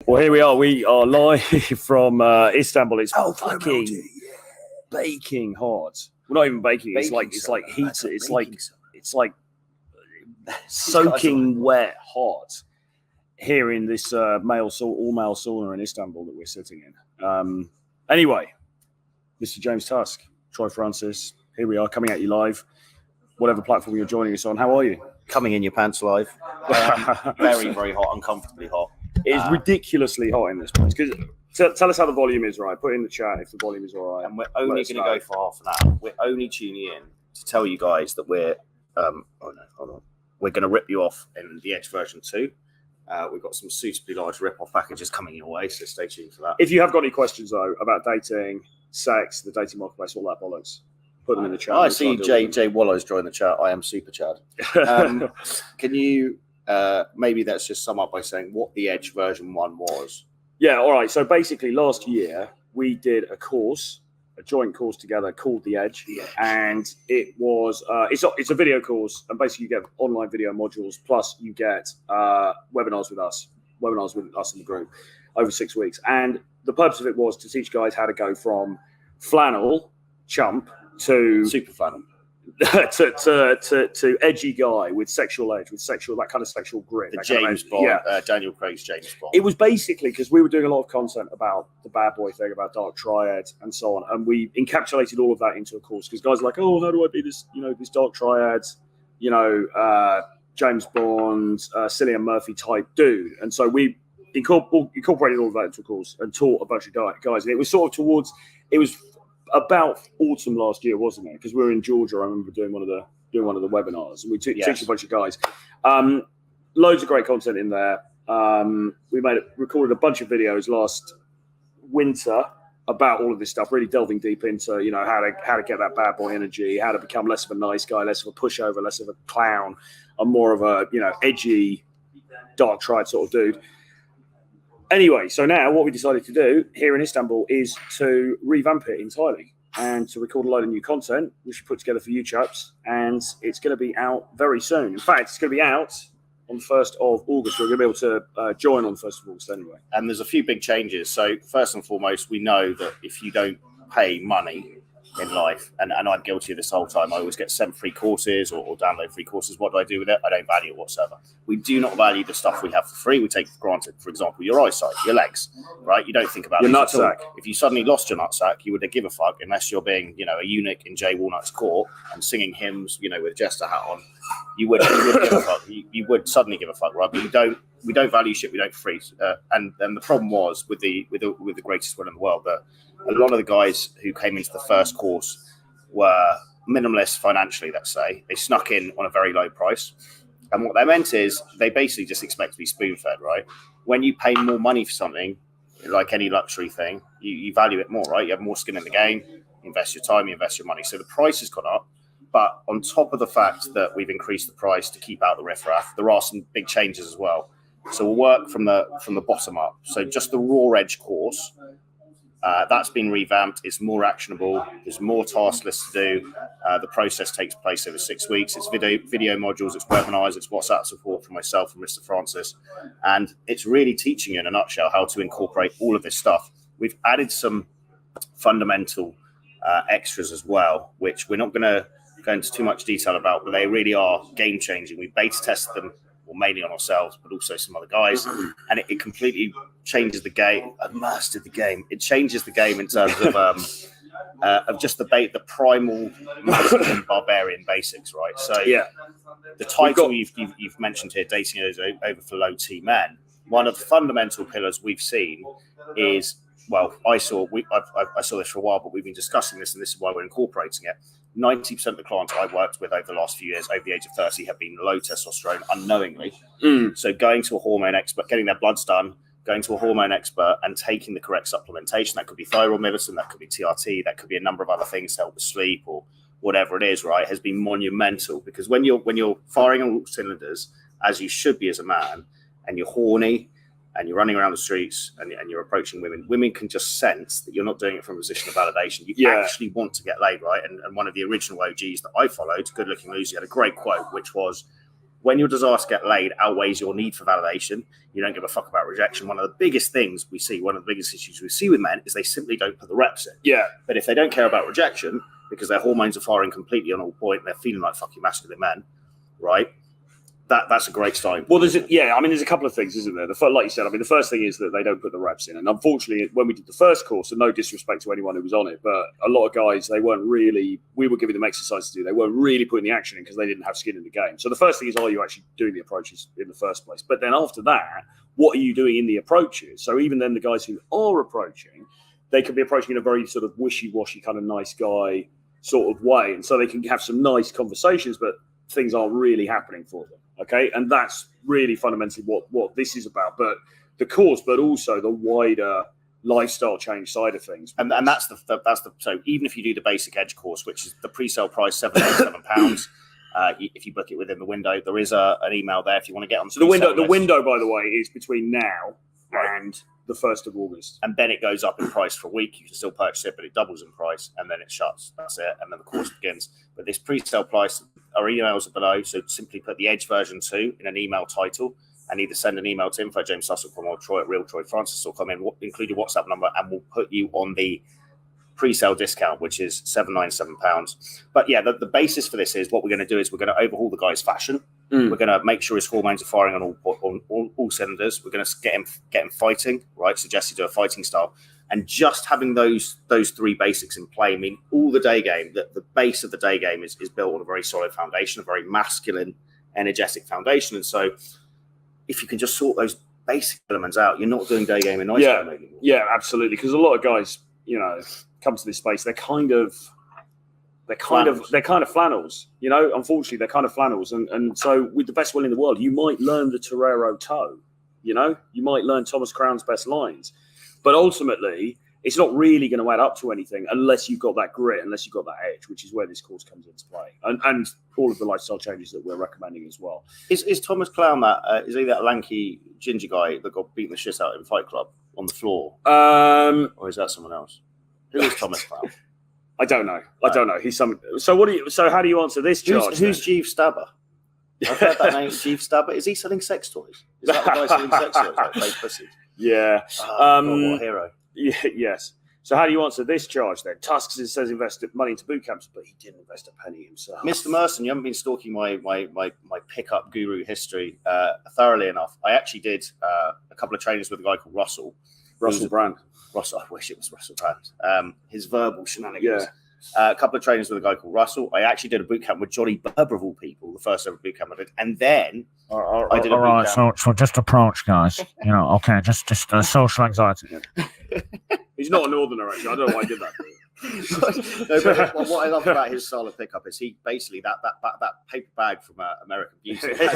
Well, here we are. We are live from Istanbul. It's fucking baking hot. Well, not even baking. It's like heated. It's like soaking wet hot here in this all male sauna in Istanbul that we're sitting in. Anyway, Mr. James Tusk, Troy Francis. Here we are, coming at you live. Whatever platform you're joining us on. How are you? Coming in your pants live. Very, very hot, uncomfortably hot. It's ridiculously hot in this place. Tell us how the volume is, right? Put it in the chat if the volume is all right. And we're only going to go for half an hour. We're only tuning in to tell you guys that we're going to rip you off in the Edge version 2. We've got some suitably large rip-off packages coming your way, so stay tuned for that. If you have got any questions, though, about dating, sex, the dating marketplace, all that bollocks, put them in the chat. I see Jay Wallow's joined the chat. I am super Chad. Can you maybe let's just sum up by saying what the Edge version 1 was? Yeah, all right. So basically last year we did a joint course together called The Edge. And it was it's a video course, and basically you get online video modules plus you get webinars with us in the group over 6 weeks. And the purpose of it was to teach guys how to go from flannel chump to super flannel to edgy guy with sexual edge, with that kind of sexual grit. The James Bond, Daniel Craig's James Bond. It was basically because we were doing a lot of content about the bad boy thing, about dark triad and so on, and we encapsulated all of that into a course because guys are like, oh, how do I be this, this dark triad, James Bond, Cillian Murphy type dude, and so we incorporated all of that into a course and taught a bunch of guys, and it was sort of about autumn last year, wasn't it? Because we were in Georgia. I remember doing one of the webinars, and we teach a bunch of guys. Loads of great content in there. We recorded a bunch of videos last winter about all of this stuff, really delving deep into how to get that bad boy energy, how to become less of a nice guy, less of a pushover, less of a clown, and more of a edgy, dark triad sort of dude. Anyway, so now what we decided to do here in Istanbul is to revamp it entirely and to record a load of new content, which we put together for you chaps, and it's going to be out very soon. In fact, it's going to be out on the 1st of August. We're going to be able to join on the 1st of August anyway. And there's a few big changes. So first and foremost, we know that if you don't pay money in life, and I'm guilty of this whole time, I always get sent free courses or download free courses. What do I do with it? I don't value it whatsoever. We do not value the stuff we have for free. We take for granted, for example, your eyesight, your legs, right? You don't think about your nutsack. If you suddenly lost your nutsack, you wouldn't give a fuck unless you're being, a eunuch in Jay Walnut's court and singing hymns, with jester hat on. You would give a fuck. You would suddenly give a fuck, right? But we don't value shit we don't free. And the problem was with the greatest will in the world that a lot of the guys who came into the first course were minimalist financially, let's say. They snuck in on a very low price. And what that meant is they basically just expect to be spoon-fed, right? When you pay more money for something, like any luxury thing, you value it more, right? You have more skin in the game, you invest your time, you invest your money. So the price has gone up. But on top of the fact that we've increased the price to keep out the riffraff, there are some big changes as well. So we'll work from the bottom up. So just the raw edge course, that's been revamped. It's more actionable. There's more task lists to do. The process takes place over 6 weeks. It's video modules. It's webinars. It's WhatsApp support from myself and Mr. Francis. And it's really teaching you in a nutshell how to incorporate all of this stuff. We've added some fundamental extras as well, which we're not going to go into too much detail about, but they really are game changing. We beta tested them, mainly on ourselves, but also some other guys, and it completely changes the game. I've mastered the game. It changes the game in terms of just the primal masculine barbarian basics, right? So the title you've mentioned here, dating over for low T men. One of the fundamental pillars we've seen is, I saw this for a while, but we've been discussing this, and this is why we're incorporating it. 90% of the clients I've worked with over the last few years, over the age of 30, have been low testosterone unknowingly. So going to a hormone expert, getting their bloods done, going to a hormone expert and taking the correct supplementation. That could be thyroid medicine, that could be TRT, that could be a number of other things to help with sleep or whatever it is, right, has been monumental. Because when you're firing on all cylinders, as you should be as a man, and you're horny, and you're running around the streets and you're approaching women can just sense that you're not doing it from a position of validation. You actually want to get laid, right? And one of the original OGs that I followed, Good Looking Lucy, had a great quote, which was, when your desire to get laid outweighs your need for validation, you don't give a fuck about rejection. One of the biggest things we see, one of the biggest issues we see with men is they simply don't put the reps in. Yeah. But if they don't care about rejection because their hormones are firing completely on all point and they're feeling like fucking masculine men, right? That's a great sign. Well, there's a couple of things, isn't there? Like you said, I mean, the first thing is that they don't put the reps in. And unfortunately, when we did the first course, and no disrespect to anyone who was on it, but a lot of guys, we were giving them exercise to do. They weren't really putting the action in because they didn't have skin in the game. So the first thing is, are you actually doing the approaches in the first place? But then after that, what are you doing in the approaches? So even then, the guys who are approaching, they can be approaching in a very sort of wishy-washy kind of nice guy sort of way. And so they can have some nice conversations, but things aren't really happening for them. Okay, and that's really fundamentally what this is about. But the course, but also the wider lifestyle change side of things. And that's the so even if you do the basic edge course, which is the pre-sale price £787, if you book it within the window, there is an email there if you want to get on. So the window, by the way, is between now and the 1st of August, and then it goes up in price for a week. You can still purchase it, but it doubles in price, and then it shuts. That's it, and then the course begins. But this pre-sale price, our emails are below, so simply put the Edge version 2 in an email title, and either send an email to info@jamessussel.com or troy@realtroyfrancis.com, and include your WhatsApp number, and we'll put you on the pre-sale discount, which is £797. But yeah, the basis for this is what we're going to do is we're going to overhaul the guy's fashion. We're going to make sure his hormones are firing on all cylinders. We're going to get him fighting, right? Suggest you do a fighting style. And just having those 3 basics in play, I mean, all the day game, the base of the day game is built on a very solid foundation, a very masculine, energetic foundation. And so if you can just sort those basic elements out, you're not doing day game and night game anymore. Yeah, absolutely. Because a lot of guys, come to this space, they're kind of flannels, unfortunately they're kind of flannels. And so with the best will in the world, you might learn the Torero toe, you might learn Thomas Crown's best lines, but ultimately it's not really going to add up to anything unless you've got that grit, unless you've got that edge, which is where this course comes into play. And all of the lifestyle changes that we're recommending as well. Is Thomas Clown is he that lanky ginger guy that got beaten the shit out in Fight Club on the floor? Or is that someone else? Who is Thomas Clown? I don't know. He's some. So how do you answer this charge? Who's Jeeve Stabber? I've heard that name, Jeeve Stabber. Is he selling sex toys? Is that the guy selling sex toys, like fake pussies? Yeah. God, what a hero. Yeah, yes. So how do you answer this charge then? Tusk says invested money into bootcamps, but he didn't invest a penny himself. Mr. Merson, you haven't been stalking my pickup guru history thoroughly enough. I actually did a couple of trainings with a guy called Russell Brand. Russell, I wish it was Russell Brand. His verbal shenanigans. Yeah. A couple of trainings with a guy called Russell. I actually did a boot camp with Johnny Berber of all people, the first ever boot camp I did. And then I did a boot camp. So just approach, guys. Okay, just social anxiety. He's not a northerner, actually. I don't know why I did that. No, but what I love about his style of pickup is he basically that paper bag from American Beauty. He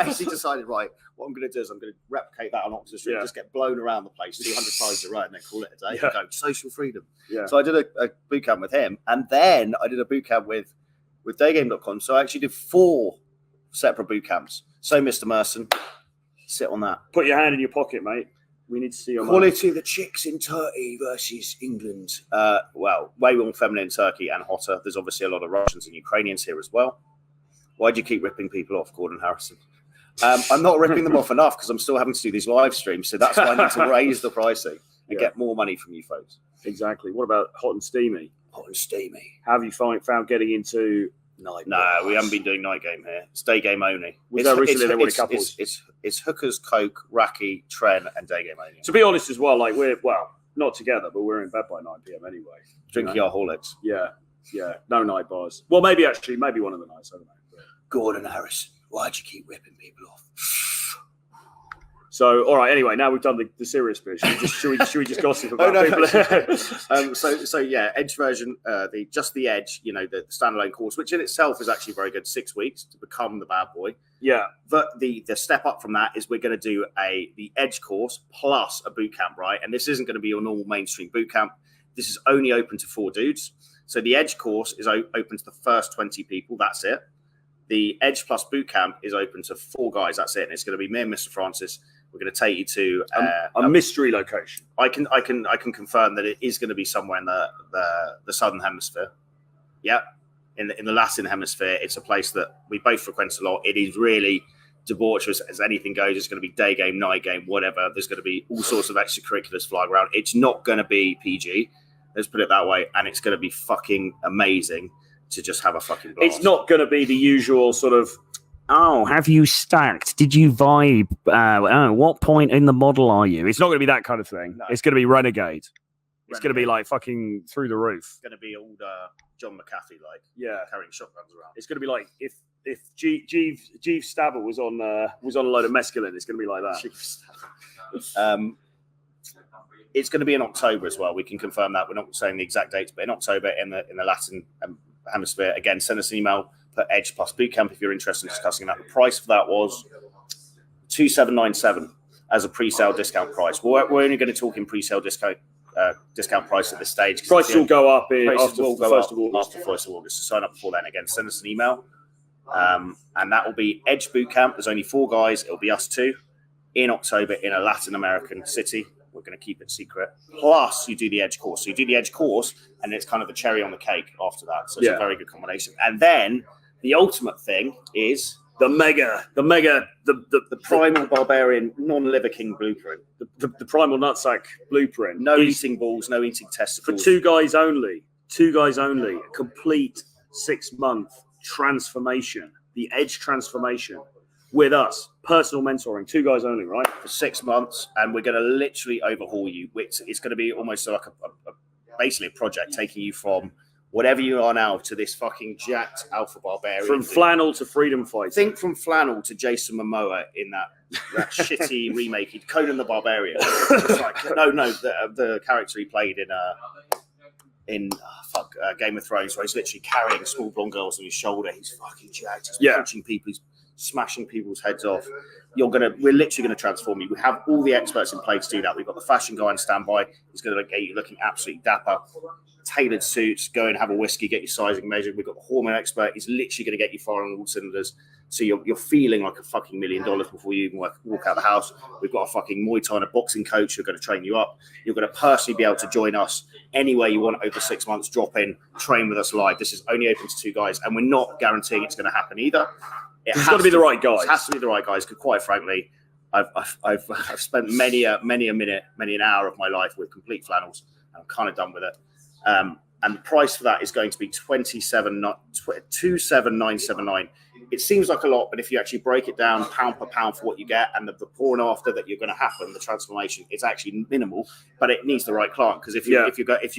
basically decided, right, what I'm going to do is I'm going to replicate that on Oxford Street, just get blown around the place 200 times a ride, and then call it a day. And go social freedom. Yeah. So I did a boot camp with him, and then I did a boot camp with daygame.com. So I actually did 4 separate boot camps. So Mr. Merson, sit on that. Put your hand in your pocket, mate. We need to see your quality of the chicks in Turkey versus England. Well, way more feminine in Turkey and hotter. There's obviously a lot of Russians and Ukrainians here as well. Why do you keep ripping people off, Gordon Harrison? I'm not ripping them off enough because I'm still having to do these live streams. So that's why I need to raise the pricing and get more money from you folks. Exactly. What about hot and steamy? Hot and steamy. How have you found getting into night? No, we haven't been doing night game here. It's day game only. Recently they wanted couples. It's hookers, coke, Raki, Tren, and day game only. To be honest as well, like we're not together, but we're in bed by 9 p.m. anyway. Drinking our Horlicks. Yeah. No night bars. Well, maybe one of the nights. I don't know. Gordon Harrison, why'd you keep ripping people off? So, all right. Anyway, now we've done the serious bit. Should we just gossip about people? So yeah, Edge version, the Edge, the standalone course, which in itself is actually very good. 6 weeks to become the bad boy. Yeah. But the step up from that is we're going to do the Edge course plus a boot camp, right? And this isn't going to be your normal mainstream boot camp. This is only open to 4 dudes. So the Edge course is open to the first 20 people. That's it. The Edge plus boot camp is open to 4 guys. That's it. And it's going to be me and Mr. Francis. We're going to take you to a mystery location. I can confirm that it is going to be somewhere in the southern hemisphere. Yeah. in the Latin hemisphere, it's a place that we both frequent a lot. It is really debaucherous as anything goes. It's going to be day game, night game, whatever. There's going to be all sorts of extracurriculars flying around. It's not going to be PG. Let's put it that way. And it's going to be fucking amazing to just have a fucking blast. It's not going to be the usual sort of, Oh, have you stacked? Did you vibe? What point in the model are you? it's not going to be that kind of thing. No. It's going to be Renegade. It's going to be Renegade. like fucking through the roof. It's going to be old John McAfee, like, Yeah. carrying shotguns around. It's going to be like if Jeeves Stabber was on a load of mescaline, it's going to be like that. It's going to be in October as well. We can confirm that. We're not saying the exact dates, but in October in the Latin hemisphere. Again, send us an email, put Edge plus Bootcamp if you're interested in discussing that. The price for that was $2,797 as a pre-sale discount price. We're only going to talk in pre-sale discount price at this stage. Prices will go up Prices will go first up of August. after 1st of August. So sign up before then. Again, send us an email. And that will be Edge Bootcamp. There's only 4 guys. It'll be us 2 in October in a Latin American city. We're going to keep it secret. Plus, you do the Edge course. So you do the Edge course, and it's kind of the cherry on the cake after that. So it's a very good combination. And then the ultimate thing is The Primal Barbarian Non-Liver King Blueprint. the primal nutsack blueprint. No is eating balls, no eating for testicles. 2 guys only. 2 guys only. A complete 6-month transformation. The Edge transformation with us. Personal mentoring. 2 guys only, right? For 6 months, and we're going to literally overhaul you. It's going to be almost like basically a project taking you from whatever you are now to this fucking jacked alpha barbarian. From flannel to freedom fight. Think from flannel to Jason Momoa in that shitty remake, Conan the Barbarian. It's like, the character he played in Game of Thrones, where he's literally carrying small blonde girls on his shoulder. He's fucking jacked. He's punching people. He's smashing people's heads off. We're literally going to transform you. We have all the experts in play to do that. We've got the fashion guy on standby. He's going to get you looking absolutely dapper. Tailored suits, go and have a whiskey, get your sizing measured. We've got the hormone expert. He's literally going to get you firing on all cylinders. So you're feeling like a fucking $1 million before you even walk out the house. We've got a fucking Muay Thai and a boxing coach who are going to train you up. You're going to personally be able to join us anywhere you want over 6 months. Drop in, train with us live. This is only open to 2 guys, and we're not guaranteeing it's going to happen either. It's got to be the right guys. It has to be the right guys. Because quite frankly, I've spent many a minute, many an hour of my life with complete flannels, and I'm kind of done with it. And the price for that is going to be $27,979. It seems like a lot, but if you actually break it down pound per pound for what you get and the before and after that you're going to happen, the transformation, it's actually minimal, but it needs the right client. Because if you're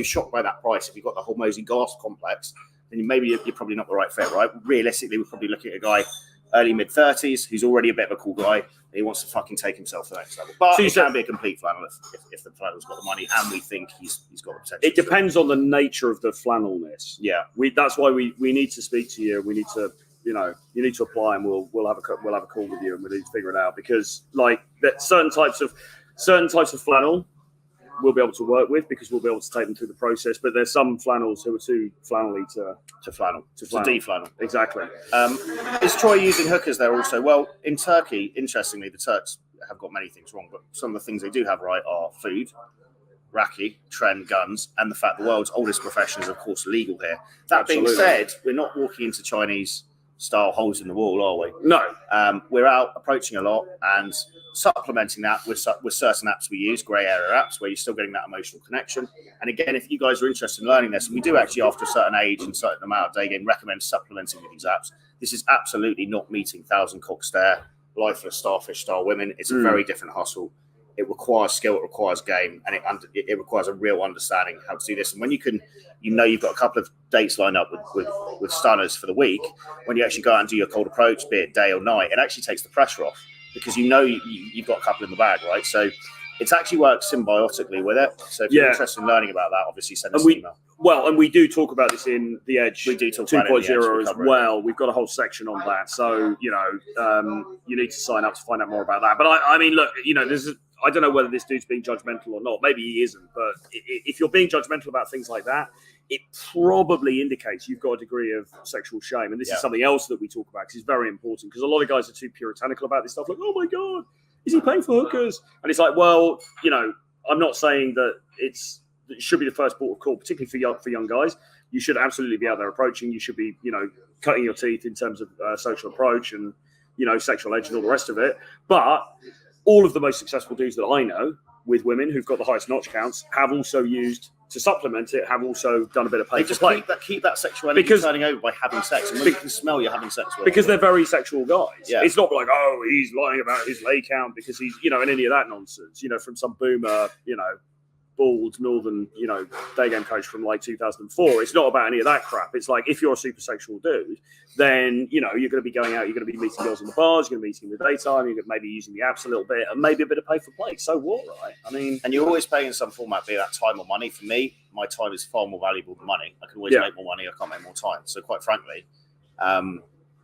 shocked by that price, if you've got the Hormozy gas complex, then maybe you're probably not the right fit, right? Realistically, we're probably looking at a guy early mid-30s who's already a bit of a cool guy. He wants to fucking take himself to the next level. But it can be a complete flannel if the flannel's got the money and we think he's got the potential. It depends on the nature of the flannelness. Yeah. That's why we need to speak to you. We need to, you need to apply, and we'll have a call with you, and we need to figure it out, because like that certain types of flannel we'll be able to work with, because we'll be able to take them through the process. But there's some flannels who are too flannelly to de-flannel. Exactly. Is Troy using hookers there also? Well, in Turkey, interestingly, the Turks have got many things wrong, but some of the things they do have right are food, raki, trend, guns, and the fact the world's oldest profession is, of course, legal here. That being said, we're not walking into Chinese-style holes in the wall, are we? No. We're out approaching a lot and supplementing that with certain apps we use, grey area apps, where you're still getting that emotional connection. And again, if you guys are interested in learning this, and we do actually, after a certain age and certain amount of day game, recommend supplementing with these apps. This is absolutely not meeting 1,000 cock stare, lifeless starfish style women. It's a very different hustle. It requires skill, it requires game, and it requires a real understanding how to do this. And when you've got a couple of dates lined up with stunners for the week, when you actually go out and do your cold approach, be it day or night, it actually takes the pressure off, because you've got a couple in the bag, right? So it's actually worked symbiotically with it. So if you're interested in learning about that, obviously send us an email. Well, and we do talk about this in the Edge. We do talk about 2.0 as well. We've got a whole section on that. So, you need to sign up to find out more about that. But I mean, look, I don't know whether this dude's being judgmental or not. Maybe he isn't. But if you're being judgmental about things like that, it probably indicates you've got a degree of sexual shame. And this is something else that we talk about, because it's very important. Because a lot of guys are too puritanical about this stuff. Like, oh my God, is he paying for hookers? And it's like, well, I'm not saying that it should be the first port of call, particularly for young guys. You should absolutely be out there approaching. You should be, cutting your teeth in terms of social approach and, sexual edge and all the rest of it. But all of the most successful dudes that I know with women who've got the highest notch counts have also used to supplement it, have also done a bit of pay They for just play. keep that sexuality turning over by having sex, and when you can smell you're having sex with because they're very sexual guys. Yeah. It's not like, oh, he's lying about his lay count because he's, and any of that nonsense, from some boomer, bald northern, day game coach from like 2004. It's not about any of that crap. It's like, if you're a super sexual dude, then, you're going to be going out, you're going to be meeting girls in the bars, you're going to be meeting in the daytime, you're maybe using the apps a little bit, and maybe a bit of pay for play. So what, right? I mean, and you're always paying in some format, be that time or money. For me, my time is far more valuable than money. I can always make more money, I can't make more time. So quite frankly,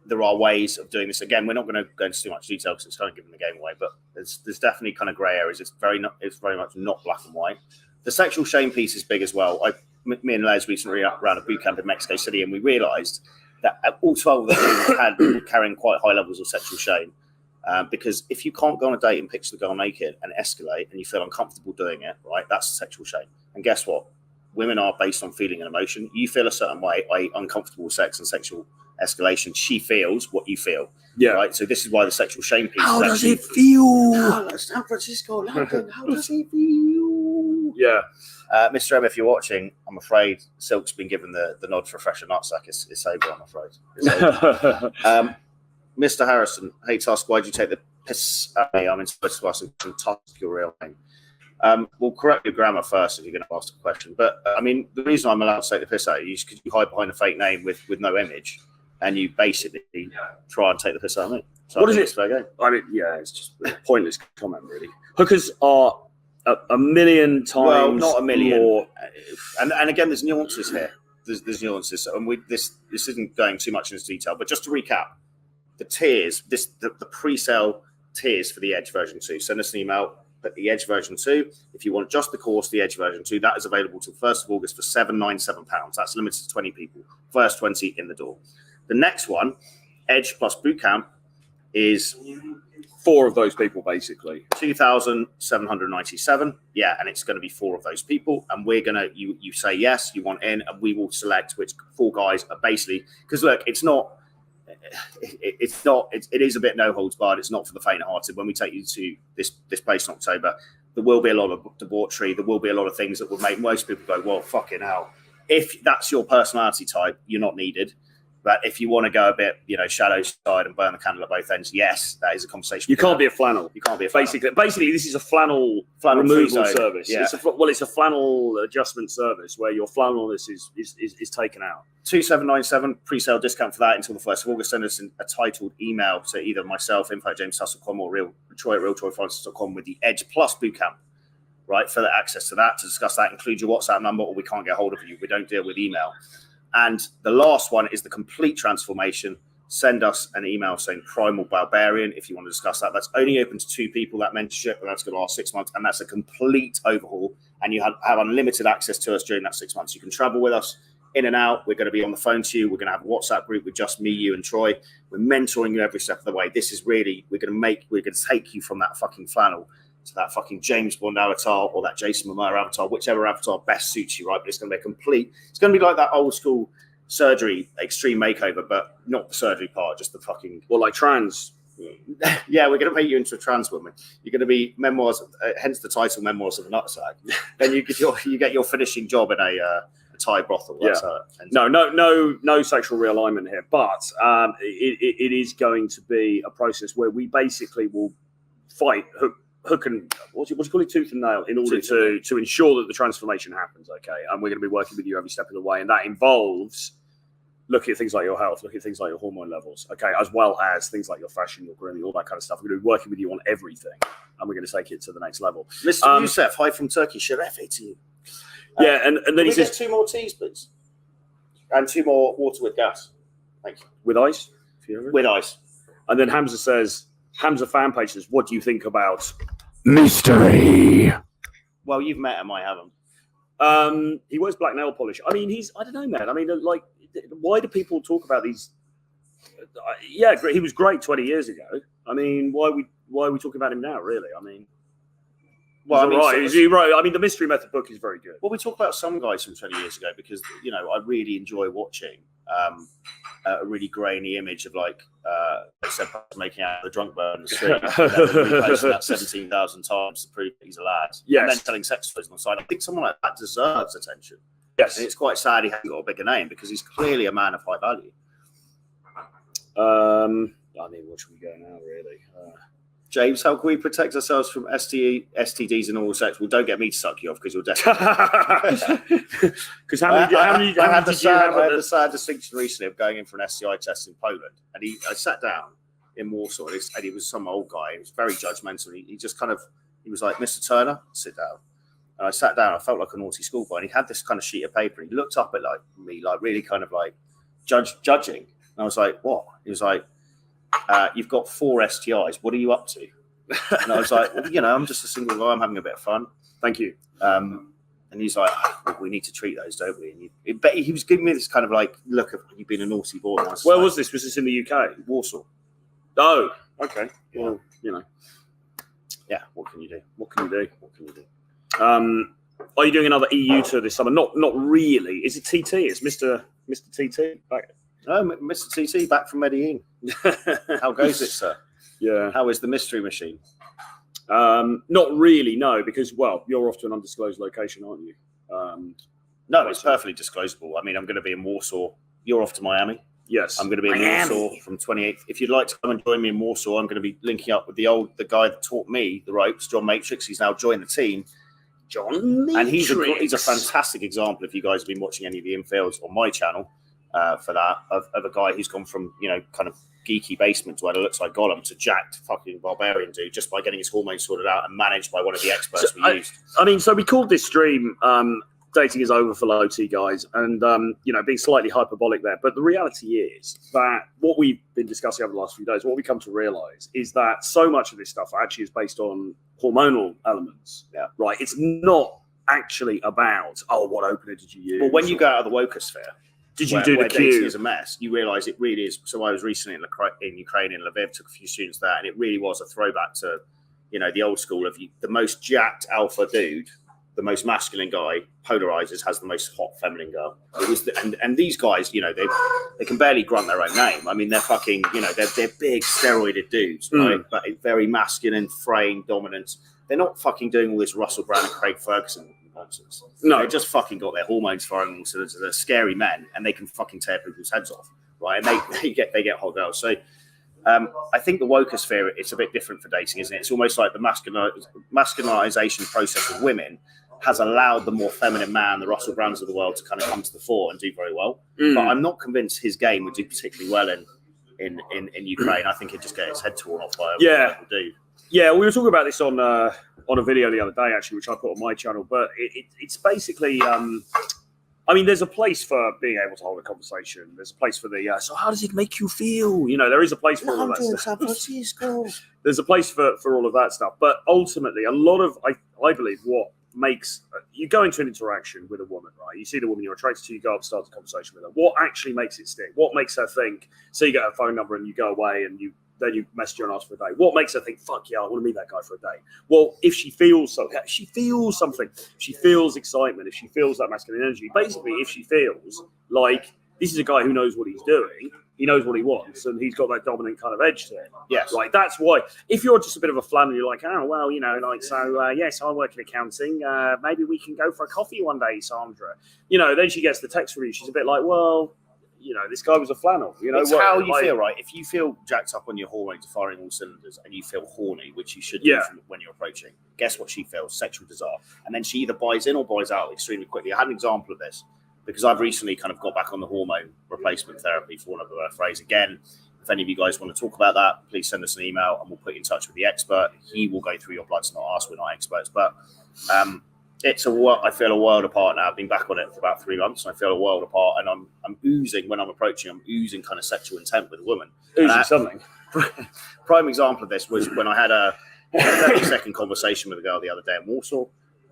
there are ways of doing this. Again, we're not going to go into too much detail because it's kind of giving the game away, but there's definitely kind of grey areas. It's very much not black and white. The sexual shame piece is big as well. Me and Les recently ran a boot camp in Mexico City, and we realised that all 12 of them were carrying quite high levels of sexual shame. Because if you can't go on a date and picture the girl naked and escalate, and you feel uncomfortable doing it, right, that's sexual shame. And guess what? Women are based on feeling and emotion. You feel a certain way, i.e. uncomfortable with sex and sexual escalation. She feels what you feel. Yeah. Right. So this is why the sexual shame piece. How does it feel? San Francisco, London. How does it feel? Yeah. Mr. M, if you're watching, I'm afraid Silk's been given the nod for a fresher nutsack. It's over, I'm afraid. It's over. Mr. Harrison, hey Tusk, why'd you take the piss at me? I'm inspired to ask Tusk your real name. We'll correct your grammar first if you're going to ask a question. But I mean, the reason I'm allowed to take the piss out of you is because you hide behind a fake name with no image, and you basically try and take the piss out of me. So what is it? Fair game. I mean, yeah, it's just a pointless comment, really. Hookers are a million times not a million more. And again, there's nuances here. There's nuances, and this isn't going too much into detail. But just to recap, the tiers, the pre-sale tiers for the Edge version 2. Send us an email. But the Edge version 2, if you want just the course, the Edge version 2, that is available till 1st of August for £797. That's limited to 20 people. First 20 in the door. The next one, Edge plus Bootcamp, is 4 of those people, basically. 2,797. Yeah, and it's going to be 4 of those people. And we're going to, you say yes, you want in, and we will select which 4 guys are basically, because look, it is a bit no holds barred. It's not for the faint-hearted. When we take you to this place in October, there will be a lot of debauchery. There will be a lot of things that will make most people go, well, fucking hell. If that's your personality type, you're not needed. But if you want to go a bit, shadow side and burn the candle at both ends, yes, that is a conversation. You can't be a flannel. You can't be a flannel. Basically, this is a flannel removal service. Yeah. It's a flannel adjustment service where your flannelness is taken out. 2,797 pre-sale discount for that until the 1st of August. Send us a titled email to either myself, info@jamestusk.com, or Troy@realtroyfinance.com with the Edge Plus Bootcamp, right, for the access to that, to discuss that. Include your WhatsApp number, or we can't get hold of you. We don't deal with email. And the last one is the complete transformation. Send us an email saying Primal Barbarian if you want to discuss that. That's only open to 2 people, that mentorship, and that's going to last 6 months. And that's a complete overhaul. And you have unlimited access to us during that 6 months. You can travel with us in and out. We're going to be on the phone to you. We're going to have a WhatsApp group with just me, you, and Troy. We're mentoring you every step of the way. This is really, we're going to take you from that fucking flannel to that fucking James Bond avatar or that Jason Momoa avatar, whichever avatar best suits you, right? But it's going to be it's going to be like that old school surgery extreme makeover, but not the surgery part, just the fucking... Well, like trans. Yeah, we're going to make you into a trans woman. You're going to be memoirs, hence the title Memoirs of a Nutsack. Then you get your finishing job in a Thai brothel. That's no sexual realignment here, but it is going to be a process where we basically will fight hook and what do you call it, tooth and nail, in order to ensure that the transformation happens. Okay, and we're going to be working with you every step of the way, and that involves looking at things like your health, looking at things like your hormone levels, okay, as well as things like your fashion, your grooming, all that kind of stuff. We're going to be working with you on everything, and we're going to take it to the next level. Mr. Youssef, hi from Turkey, Sharafi to you. And then he says 2 more teas, please, and 2 more water with gas. Thank you. With ice. With ice. And then Hamza fan page says, what do you think about mystery? Well, you've met him, I haven't. He wears black nail polish. I mean, I don't know, man. I mean, like, why do people talk about these? Yeah, he was great 20 years ago. I mean, why are we talking about him now, really? I mean, Well, Is he right? I mean, the Mystery Method book is very good. Well, we talk about some guys from 20 years ago because, you know, I really enjoy watching a really grainy image of like making out of the drunk bird in the street and then reposting that 17,000 times to prove that he's a lad. Yes. And then selling sex toys on the side. I think someone like that deserves attention. Yes. And it's quite sad he hasn't got a bigger name because he's clearly a man of high value. I mean, what should we go now, really? James, how can we protect ourselves from STDs and oral sex? Well, don't get me to suck you off because you'll definitely. Because I had the sad distinction recently of going in for an STI test in Poland, and I sat down in Warsaw, and he was some old guy. He was very judgmental. He just he was like, "Mr. Turner, sit down." And I sat down. I felt like a naughty schoolboy, and he had this kind of sheet of paper. And he looked up at me, really kind of like judging. And I was like, "What?" He was like, "You've got 4 STIs. What are you up to?" And I was like, well, you know, I'm just a single guy. I'm having a bit of fun. Thank you. And he's like, well, we need to treat those, don't we? And he was giving me this kind of like look of you've been a naughty boy. Where was this? Was this in the UK? Warsaw. Oh, okay. Yeah. Well, you know. Yeah. What can you do? Are you doing another EU tour this summer? Not really. Is it TT? Is Mr. TT back? Oh, Mr. TT back from Medellin. How goes it, sir? Yeah. How is the mystery machine? Not really, no, because, well, you're off to an undisclosed location, aren't you? No, it's perfectly disclosable. I mean, I'm going to be in Warsaw. You're off to Miami. Yes. I'm going to be in Warsaw from 28th. If you'd like to come and join me in Warsaw, I'm going to be linking up with the guy that taught me the ropes, John Matrix. He's now joined the team. John Matrix. And he's a fantastic example, if you guys have been watching any of the infields on my channel, for that, of a guy who's gone from, you know, kind of geeky basement to where it looks like Gollum to jacked fucking barbarian dude just by getting his hormones sorted out and managed by one of the experts we used. I mean, so we called this stream Dating is Over for Low T, guys, and you know, being slightly hyperbolic there, but the reality is that what we've been discussing over the last few days, what we come to realize is that so much of this stuff actually is based on hormonal elements. Yeah. Right. It's not actually about, oh, what opener did you use? Well, when you go out of the wokeosphere, did you do the dating Q? is a mess. You realise it really is. So I was recently in Ukraine, in Lviv, took a few students there, and it really was a throwback to, you know, the old school of the most jacked alpha dude, the most masculine guy polarizes, has the most hot feminine girl. It was and these guys, you know, they can barely grunt their own name. I mean, they're fucking, you know, they're big steroided dudes, right? But very masculine, frame, dominant. They're not fucking doing all this Russell Brand and Craig Ferguson nonsense. No, they just fucking got their hormones firing, so they're scary men, and they can fucking tear people's heads off, right? And they get hot girls. So I think the wokeosphere, it's a bit different for dating, isn't it? It's almost like the masculinization process of women has allowed the more feminine man, the Russell Brands of the world, to kind of come to the fore and do very well. But I'm not convinced his game would do particularly well in Ukraine. I think he'd just get his head torn off by a local dude. Yeah, we were talking about this on a video the other day, actually, which I put on my channel. But it's basically, I mean, there's a place for being able to hold a conversation. There's a place for the, so how does it make you feel? You know, there is a place for all of that stuff. There's a place for all of that stuff. But ultimately, a lot of, I believe, what makes, you go into an interaction with a woman, right? You see the woman you're attracted to, you go up and start the conversation with her. What actually makes it stick? What makes her think, so you get her phone number and you go away and then you message her and ask for a date. What makes her think, fuck yeah, I want to meet that guy for a date? Well, if she feels something, she feels excitement, if she feels that masculine energy, basically if she feels like this is a guy who knows what he's doing, he knows what he wants, and he's got that dominant kind of edge to him. Yes. Right. That's why, if you're just a bit of a flan and you're like, oh, well, you know, like, so, yes, I work in accounting. Maybe we can go for a coffee one day, Sandra. You know, then she gets the text from you. She's a bit like, well, you know, this guy was a flannel. You know, it's how you feel, right? If you feel jacked up on your hormones, firing all cylinders, and you feel horny, which you should do when you're approaching, guess what she feels? Sexual desire. And then she either buys in or buys out extremely quickly. I had an example of this because I've recently kind of got back on the hormone replacement therapy, for want of a better phrase. Again, if any of you guys want to talk about that, please send us an email and we'll put you in touch with the expert. He will go through your bloods, not us. We're not experts, but it's I feel a world apart now. I've been back on it for about 3 months, and I feel a world apart. And I'm oozing when I'm approaching. I'm oozing kind of sexual intent with a woman. Oozing something. Prime example of this was when I had a 30-second conversation with a girl the other day in Warsaw,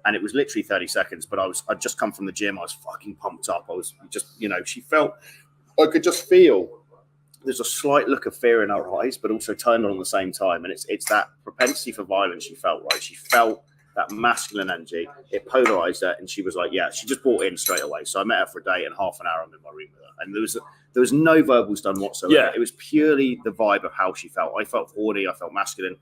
and it was literally 30 seconds. But I'd just come from the gym. I was fucking pumped up. I was just, you know, I could just feel there's a slight look of fear in her eyes, but also turned on the same time. And it's that propensity for violence she felt, right? She felt that masculine energy. It polarized her, and she was like, yeah, she just bought in straight away. So I met her for a date, and half an hour I'm in my room with her, and there was no verbals done whatsoever. Yeah. It was purely the vibe of how she felt. I felt horny, I felt masculine.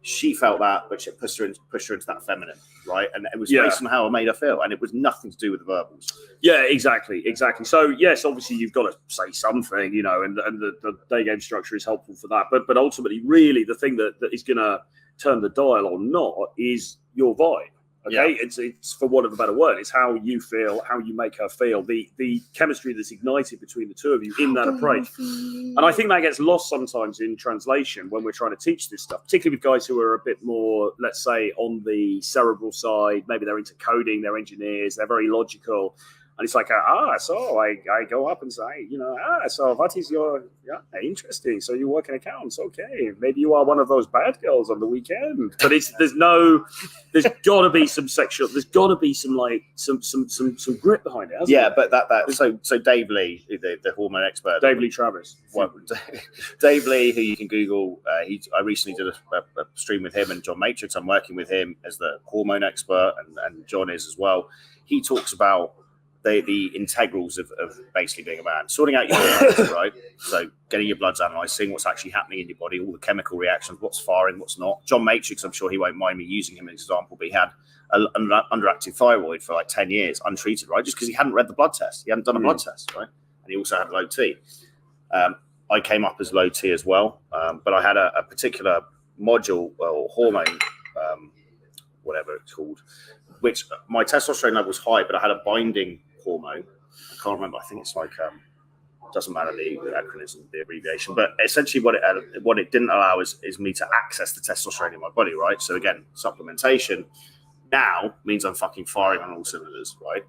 She felt that, but it pushed her into that feminine, right? And it was based on how I made her feel, and it was nothing to do with the verbals. Yeah, exactly. So yes, obviously you've got to say something, you know, and the day game structure is helpful for that. But ultimately, really, the thing that is going to turn the dial or not is your vibe. Okay, it's for want of a better word, it's how you feel, how you make her feel, the chemistry that's ignited between the two of you in that approach. And I think that gets lost sometimes in translation when we're trying to teach this stuff, particularly with guys who are a bit more, let's say, on the cerebral side. Maybe they're into coding, they're engineers, they're very logical. And it's like, so I go up and say, you know, so what is your, interesting. So you work in accounts. Okay. Maybe you are one of those bad girls on the weekend. But there's got to be some sexual, there's got to be some grit behind it. Yeah, but so Dave Lee, the hormone expert. Dave Lee Travis. Well, Dave Lee, who you can Google, I recently did a stream with him and John Matrix. I'm working with him as the hormone expert, and John is as well. He talks about the integrals of basically being a man, sorting out your hormones, right? So getting your bloods analysed, seeing what's actually happening in your body, all the chemical reactions, what's firing, what's not. John Matrix, I'm sure he won't mind me using him as an example, but he had an underactive thyroid for like 10 years, untreated, right? Just because he hadn't read the blood test. He hadn't done a blood test, right? And he also had low T. I came up as low T as well, but I had a particular module or hormone, whatever it's called, which my testosterone level was high, but I had a binding hormone. I can't remember. I think it's like doesn't matter the acronym, the abbreviation, but essentially what it didn't allow is me to access the testosterone in my body, right? So again, supplementation now means I'm fucking firing on all cylinders, right?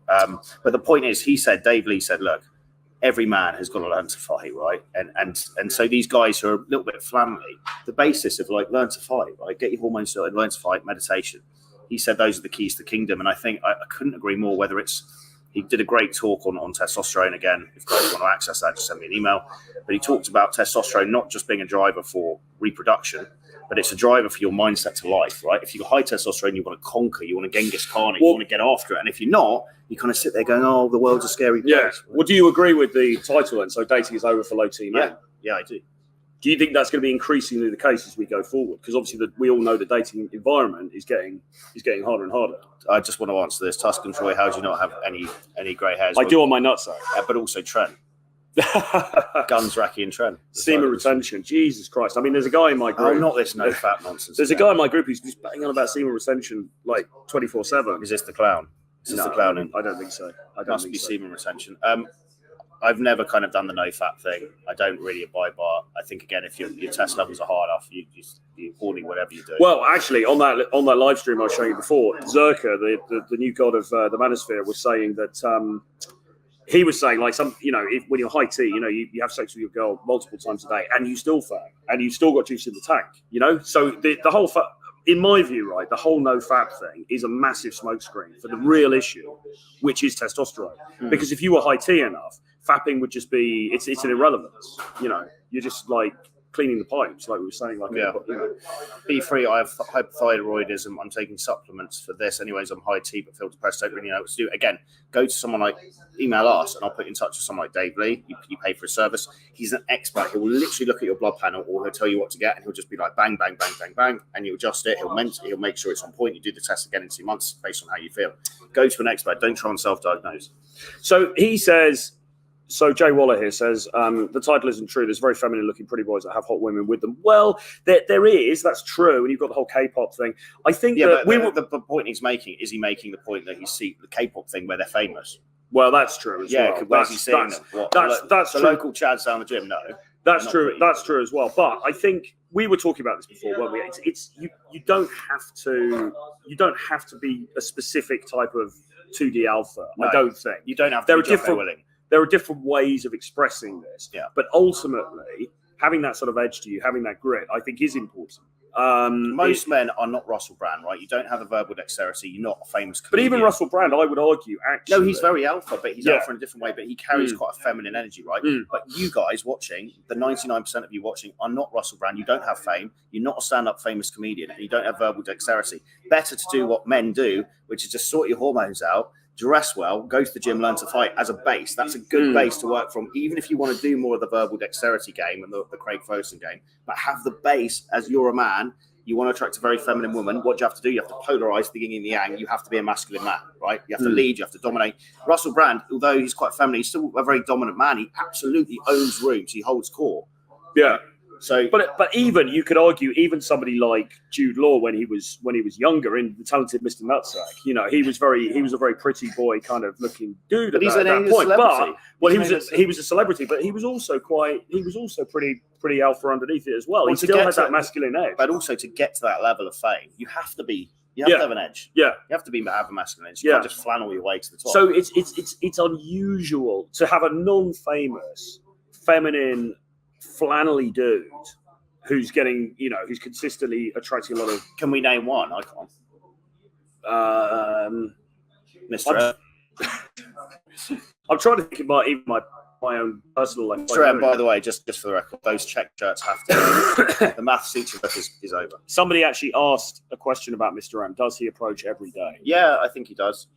But the point is, Dave Lee said, look, every man has got to learn to fight, right? And so these guys who are a little bit flammily, the basis of like learn to fight, right? Get your hormones sorted, learn to fight, meditation. He said those are the keys to the kingdom, and I think I couldn't agree more. Whether it's he did a great talk on testosterone. Again, if guys want to access that, just send me an email. But he talked about testosterone not just being a driver for reproduction, but it's a driver for your mindset to life, right? If you've got high testosterone, you want to conquer, you want to Genghis Khan it, you want to get after it. And if you're not, you kind of sit there going, oh, the world's a scary place. Yeah. Well, do you agree with the title then? So dating is over for low T men? Yeah, I do. Do you think that's going to be increasingly the case as we go forward? Because obviously we all know the dating environment is getting harder and harder. I just want to answer this. Tusk and Troy, how do you not have any grey hairs? I do on my nutsack. But also Trent. Guns, Racky and Trent. Semen retention. Jesus Christ. I mean, there's a guy in my group. Oh, not this no fat nonsense. There's a guy in my group who's just banging on about semen retention like 24/7. Is this the clown? Is this the clown? I don't think so. Must be semen retention. I've never kind of done the no fat thing. I don't really abide by it. I think again, if your test levels are high enough, you're horny whatever you do. Well, actually, on that live stream I was showing you before, Zerka, the new god of the manosphere, was saying that he was saying like when you're high T, you have sex with your girl multiple times a day, and you still fat, and you've still got juice in the tank, So the whole in my view, right, the whole no fat thing is a massive smokescreen for the real issue, which is testosterone. Because if you were high T enough, fapping would just be it's an irrelevance. You're just like cleaning the pipes, like we were saying. B3, I have hypothyroidism. I'm taking supplements for this. Anyways, I'm high T but feel depressed. Don't really know what to do. Again, go to someone like, email us and I'll put you in touch with someone like Dave Lee. You pay for a service. He's an expert. He will literally look at your blood panel, or he'll tell you what to get, and he'll just be like bang, bang, bang, bang, bang, and you adjust it. He'll make sure it's on point. You do the test again in 2 months based on how you feel. Go to an expert. Don't try and self-diagnose. So he says. So Jay Waller here says the title isn't true. There's very feminine-looking pretty boys that have hot women with them. Well, there is. That's true. And you've got the whole K-pop thing. I think the point he's making is he making the point that he see the K-pop thing where they're famous. Well, that's true as well. Where's he seeing them? That's the true. Local Chads down the gym. No, that's true. That's true as well. But I think we were talking about this before, weren't we? It's you don't have to be a specific type of 2D alpha. No, I don't think you don't have to. There are different ways of expressing this. Yeah. But ultimately, having that sort of edge to you, having that grit, I think is important. Most men are not Russell Brand, right? You don't have the verbal dexterity. You're not a famous But comedian. even Russell Brand, I would argue, actually. No, he's very alpha, but he's alpha in a different way. But he carries quite a feminine energy, right? But you guys watching, the 99% of you watching, are not Russell Brand. You don't have fame. You're not a stand-up famous comedian, and you don't have verbal dexterity. Better to do what men do, which is just sort your hormones out, dress well, go to the gym, learn to fight as a base. That's a good base to work from, even if you want to do more of the verbal dexterity game and the Craig Fosun game. But have the base as you're a man. You want to attract a very feminine woman. What do you have to do? You have to polarize the yin and the yang. You have to be a masculine man, right? You have to lead. You have to dominate. Russell Brand, although he's quite feminine, he's still a very dominant man. He absolutely owns rooms. He holds court. Yeah. So, but even you could argue, even somebody like Jude Law when he was younger in The Talented Mr. Nutsack, you know, he was a very pretty boy kind of looking dude. But at that point. But he was a celebrity, but he was also pretty alpha underneath it as well. He still had that masculine edge. But also to get to that level of fame, you have to have an edge. Yeah, you have to have a masculine edge. You can't just flannel your way to the top. So it's unusual to have a non-famous, feminine, flannelly dude who's getting, you know, who's consistently attracting a lot of. Can we name one? I can't. Mr. I'm trying to think about even my own personal life. Mr. M, by the way, just for the record, those check shirts have to. The maths teacher book is over. Somebody actually asked a question about Mr. M. Does he approach every day? Yeah, I think he does.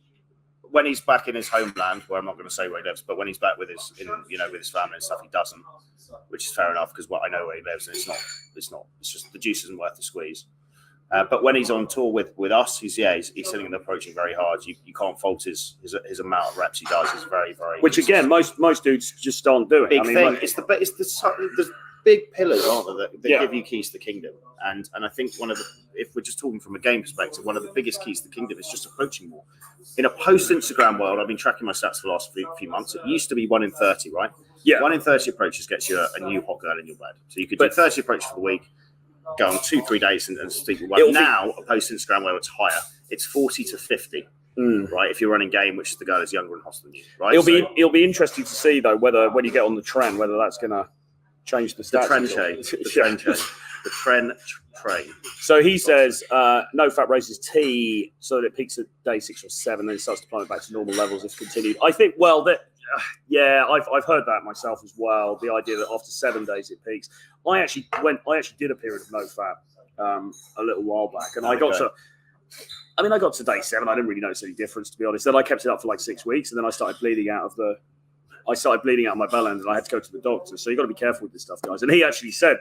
When he's back in his homeland, where I'm not going to say where he lives, but when he's back with his family and stuff, he doesn't, which is fair enough because I know where he lives, and it's just the juice isn't worth the squeeze. But when he's on tour with us, he's sitting and approaching very hard. You can't fault his amount of reps he does. He's very, very. Which again, most dudes just aren't doing. Big thing. Like, it's the big pillars, aren't there, that give you keys to the kingdom. And I think if we're just talking from a game perspective, one of the biggest keys to the kingdom is just approaching more. In a post-Instagram world, I've been tracking my stats for the last few months. It used to be 1 in 30, right? Yeah. 1 in 30 approaches gets you a new hot girl in your bed. So you could do 30 approaches for the week, go on 2-3 days and speak with one. Now, a post-Instagram where it's higher, it's 40 to 50. Right, if you're running game, which is the girl that's younger and hotter than you, right? It'll be interesting to see though whether when you get on the trend, whether that's going to change the stats. The trend train. So he says no fat raises T so that it peaks at day 6 or 7, then it starts to plummet back to normal levels if continued. I think I've heard that myself as well. The idea that after 7 days it peaks. I actually did a period of no fat a little while back, and I got to day 7. I didn't really notice any difference, to be honest. Then I kept it up for like 6 weeks, and then I started bleeding out of my bell end, and I had to go to the doctor. So you've got to be careful with this stuff, guys. And the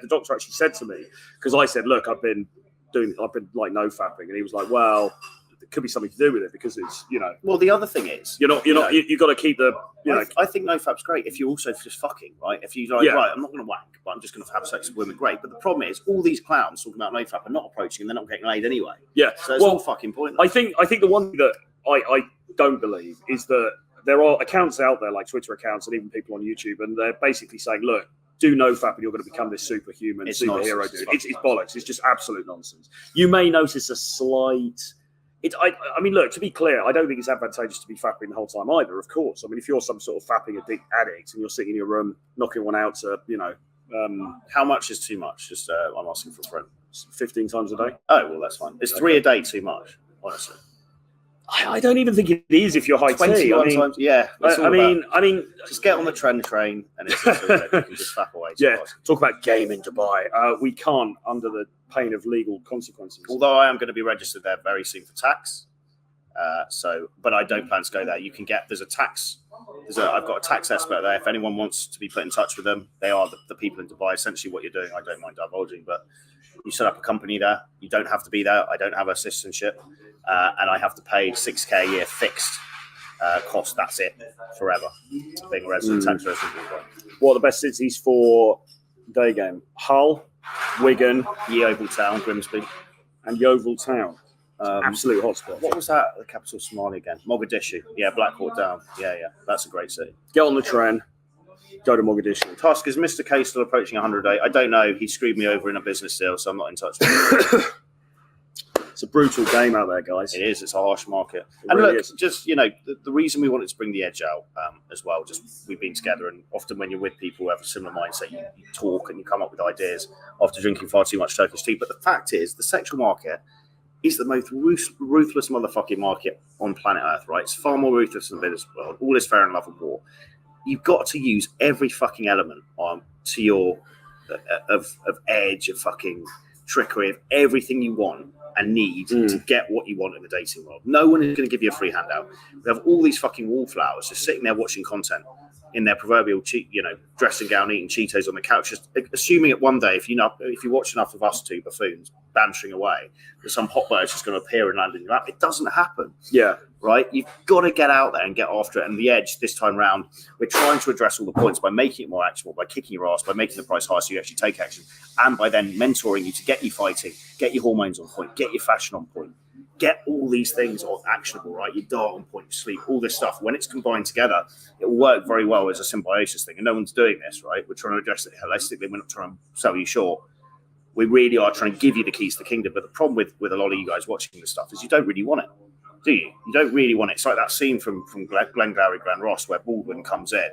doctor actually said to me, because I said, look, I've been like no fapping, and he was like, well, there could be something to do with it because it's, you know. Well, the other thing is, you've got to keep the, you know. I think no fap's great if you're also just fucking, right? If you're like, right, I'm not going to wank, but I'm just going to have sex with women, great. But the problem is, all these clowns talking about no fap are not approaching, and they're not getting laid anyway. Yeah. So it's all fucking pointless. I think the one thing that I don't believe is that there are accounts out there, like Twitter accounts and even people on YouTube, and they're basically saying, look, do no fap and you're going to become this superhuman, superhero dude. It's bollocks. It's just absolute nonsense. You may notice a slight... I mean, look, to be clear, I don't think it's advantageous to be fapping the whole time either, of course. I mean, if you're some sort of fapping addict and you're sitting in your room knocking one out to, you know... how much is too much? Just I'm asking for a friend. 15 times a day? Oh, well, that's fine. Is 3 a day too much, honestly? I don't even think it is if you're high T. Times, yeah. I mean, just get on the trend train and it's just, you can just fap away. Yeah. Talk about game in Dubai. We can't under the pain of legal consequences. Although I am going to be registered there very soon for tax. But I don't plan to go there. You can get I've got a tax expert there. If anyone wants to be put in touch with them, they are the people in Dubai. Essentially, what you're doing, I don't mind divulging, but you set up a company there. You don't have to be there. I don't have a citizenship. And I have to pay $6,000 a year fixed cost. That's it forever. Being a resident tax resident. What are the best cities for day game? Hull, Wigan, Yeovil Town, Grimsby, and Yeovil Town. Absolute hotspot. What was that? The capital of Somalia again? Mogadishu. Yeah, Black Hawk Down. Yeah. That's a great city. Get on the train. Go to Mogadishu. Tusk, is Mr. K still approaching 100 a day? I don't know. He screwed me over in a business deal, so I'm not in touch with him. It's a brutal game out there, guys. It is. It's a harsh market. It And really look, is. just, the reason we wanted to bring the edge out as well, just we've been together, and often when you're with people who have a similar mindset, you talk and you come up with ideas after drinking far too much Turkish tea. But the fact is, the sexual market is the most ruthless motherfucking market on planet Earth, right? It's far more ruthless than the business world. All is fair in love and war. You've got to use every fucking element to your of edge, of fucking trickery, of everything you want and need to get what you want in the dating world. No one is going to give you a free handout. We have all these fucking wallflowers just sitting there watching content in their proverbial dressing gown, eating Cheetos on the couch, just assuming that one day, if you watch enough of us two buffoons bantering away, that some hot bird's just going to appear and land in your lap. It doesn't happen. Yeah. Right? You've got to get out there and get after it. And the edge this time round, we're trying to address all the points by making it more actionable, by kicking your ass, by making the price higher so you actually take action, and by then mentoring you to get you fighting, get your hormones on point, get your fashion on point, get all these things actionable, right? Your diet on point, your sleep, all this stuff. When it's combined together, it will work very well as a symbiosis thing. And no one's doing this, right? We're trying to address it holistically. We're not trying to sell you short. We really are trying to give you the keys to the kingdom. But the problem with a lot of you guys watching this stuff is you don't really want it, do you? You don't really want it. It's like that scene from Glengarry Glen Ross where Baldwin comes in,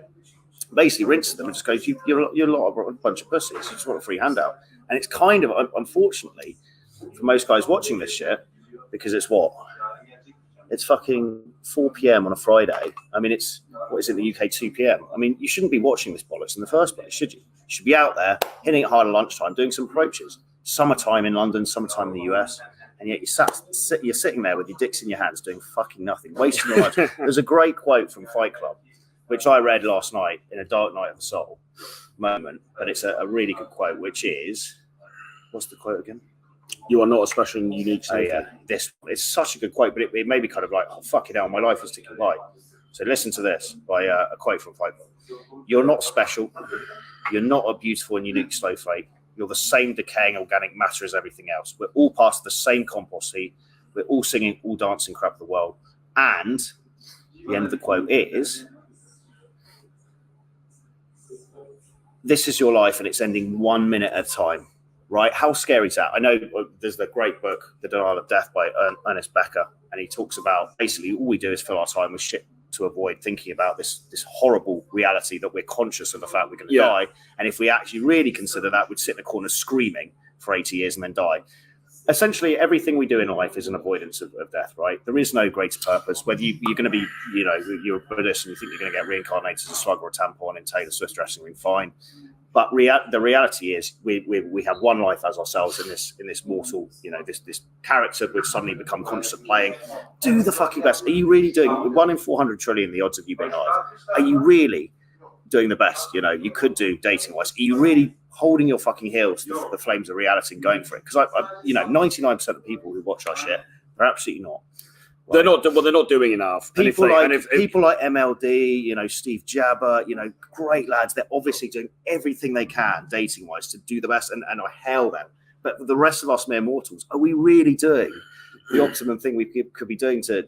basically rinses them and just goes, you're a bunch of pussies. You just want a free handout. And it's kind of, unfortunately, for most guys watching this shit, because it's fucking 4 p.m. on a Friday. I mean, what is it in the UK, 2 p.m.? I mean, you shouldn't be watching this bollocks in the first place, should you? You should be out there, hitting it hard at lunchtime, doing some approaches. Summertime in London, summertime in the US. And yet you're sitting there with your dicks in your hands doing fucking nothing, wasting your life. There's a great quote from Fight Club, which I read last night in a dark night of the soul moment. But it's a really good quote, which is, what's the quote again? You are not a special and unique snowflake. It's such a good quote, but it made me kind of like, oh, fuck it hell, my life is ticking by. So listen to this by a quote from Fight Club. You're not special. You're not a beautiful and unique snowflake. You're the same decaying organic matter as everything else. We're all part of the same compost heap. We're all singing, all dancing crap of the world. And the end of the quote is, this is your life and it's ending 1 minute at a time. Right? How scary is that? I know there's the great book, The Denial of Death by Ernest Becker, and he talks about basically all we do is fill our time with shit to avoid thinking about this horrible reality that we're conscious of the fact we're going to die. And if we actually really consider that, we'd sit in a corner screaming for 80 years and then die. Essentially, everything we do in life is an avoidance of death, right? There is no greater purpose. Whether you're going to be, you're a Buddhist and you think you're going to get reincarnated as a slug or a tampon in Taylor Swift's dressing room, fine. But the reality is we have one life as ourselves in this mortal, this character we've suddenly become conscious of playing. Do the fucking best. Are you really doing 1 in 400 trillion, the odds of you being alive? Are you really doing the best, you could do dating wise? Are you really holding your fucking heels to the flames of reality and going for it? Because 99% of people who watch our shit are absolutely not. Right. They're not doing enough. People like MLD, Steve Jabber, great lads. They're obviously doing everything they can dating wise to do the best, and I hail them. But the rest of us mere mortals, are we really doing the optimum thing we could be doing to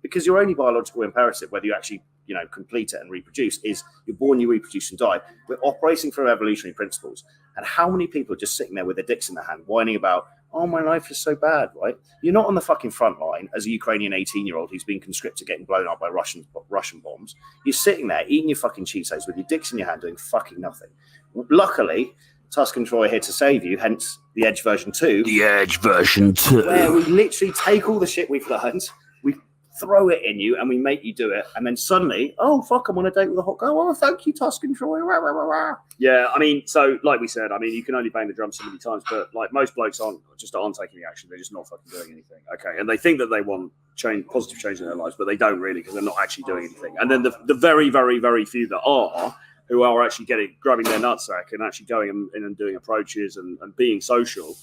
because your only biological imperative, whether you actually complete it and reproduce, is you're born, you reproduce and die. We're operating from evolutionary principles, and how many people are just sitting there with their dicks in their hand, whining about, oh, my life is so bad, right? You're not on the fucking front line as a Ukrainian 18-year-old who's been conscripted getting blown up by Russian bombs. You're sitting there eating your fucking Cheetos with your dicks in your hand doing fucking nothing. Luckily, Tusk and Troy are here to save you, hence the Edge version 2. The Edge version 2. Where we literally take all the shit we've learned, we throw it in you and we make you do it. And then suddenly, oh, fuck, I'm on a date with a hot girl. Oh, thank you, Tusk and Troy. Rah, rah, rah, rah. Yeah, I mean, so like we said, you can only bang the drum so many times, but like most blokes aren't taking the action. They're just not fucking doing anything. Okay, and they think that they want positive change in their lives, but they don't really because they're not actually doing anything. And then the very, very, very few that are, who are actually grabbing their nutsack and actually going in and doing approaches and being social,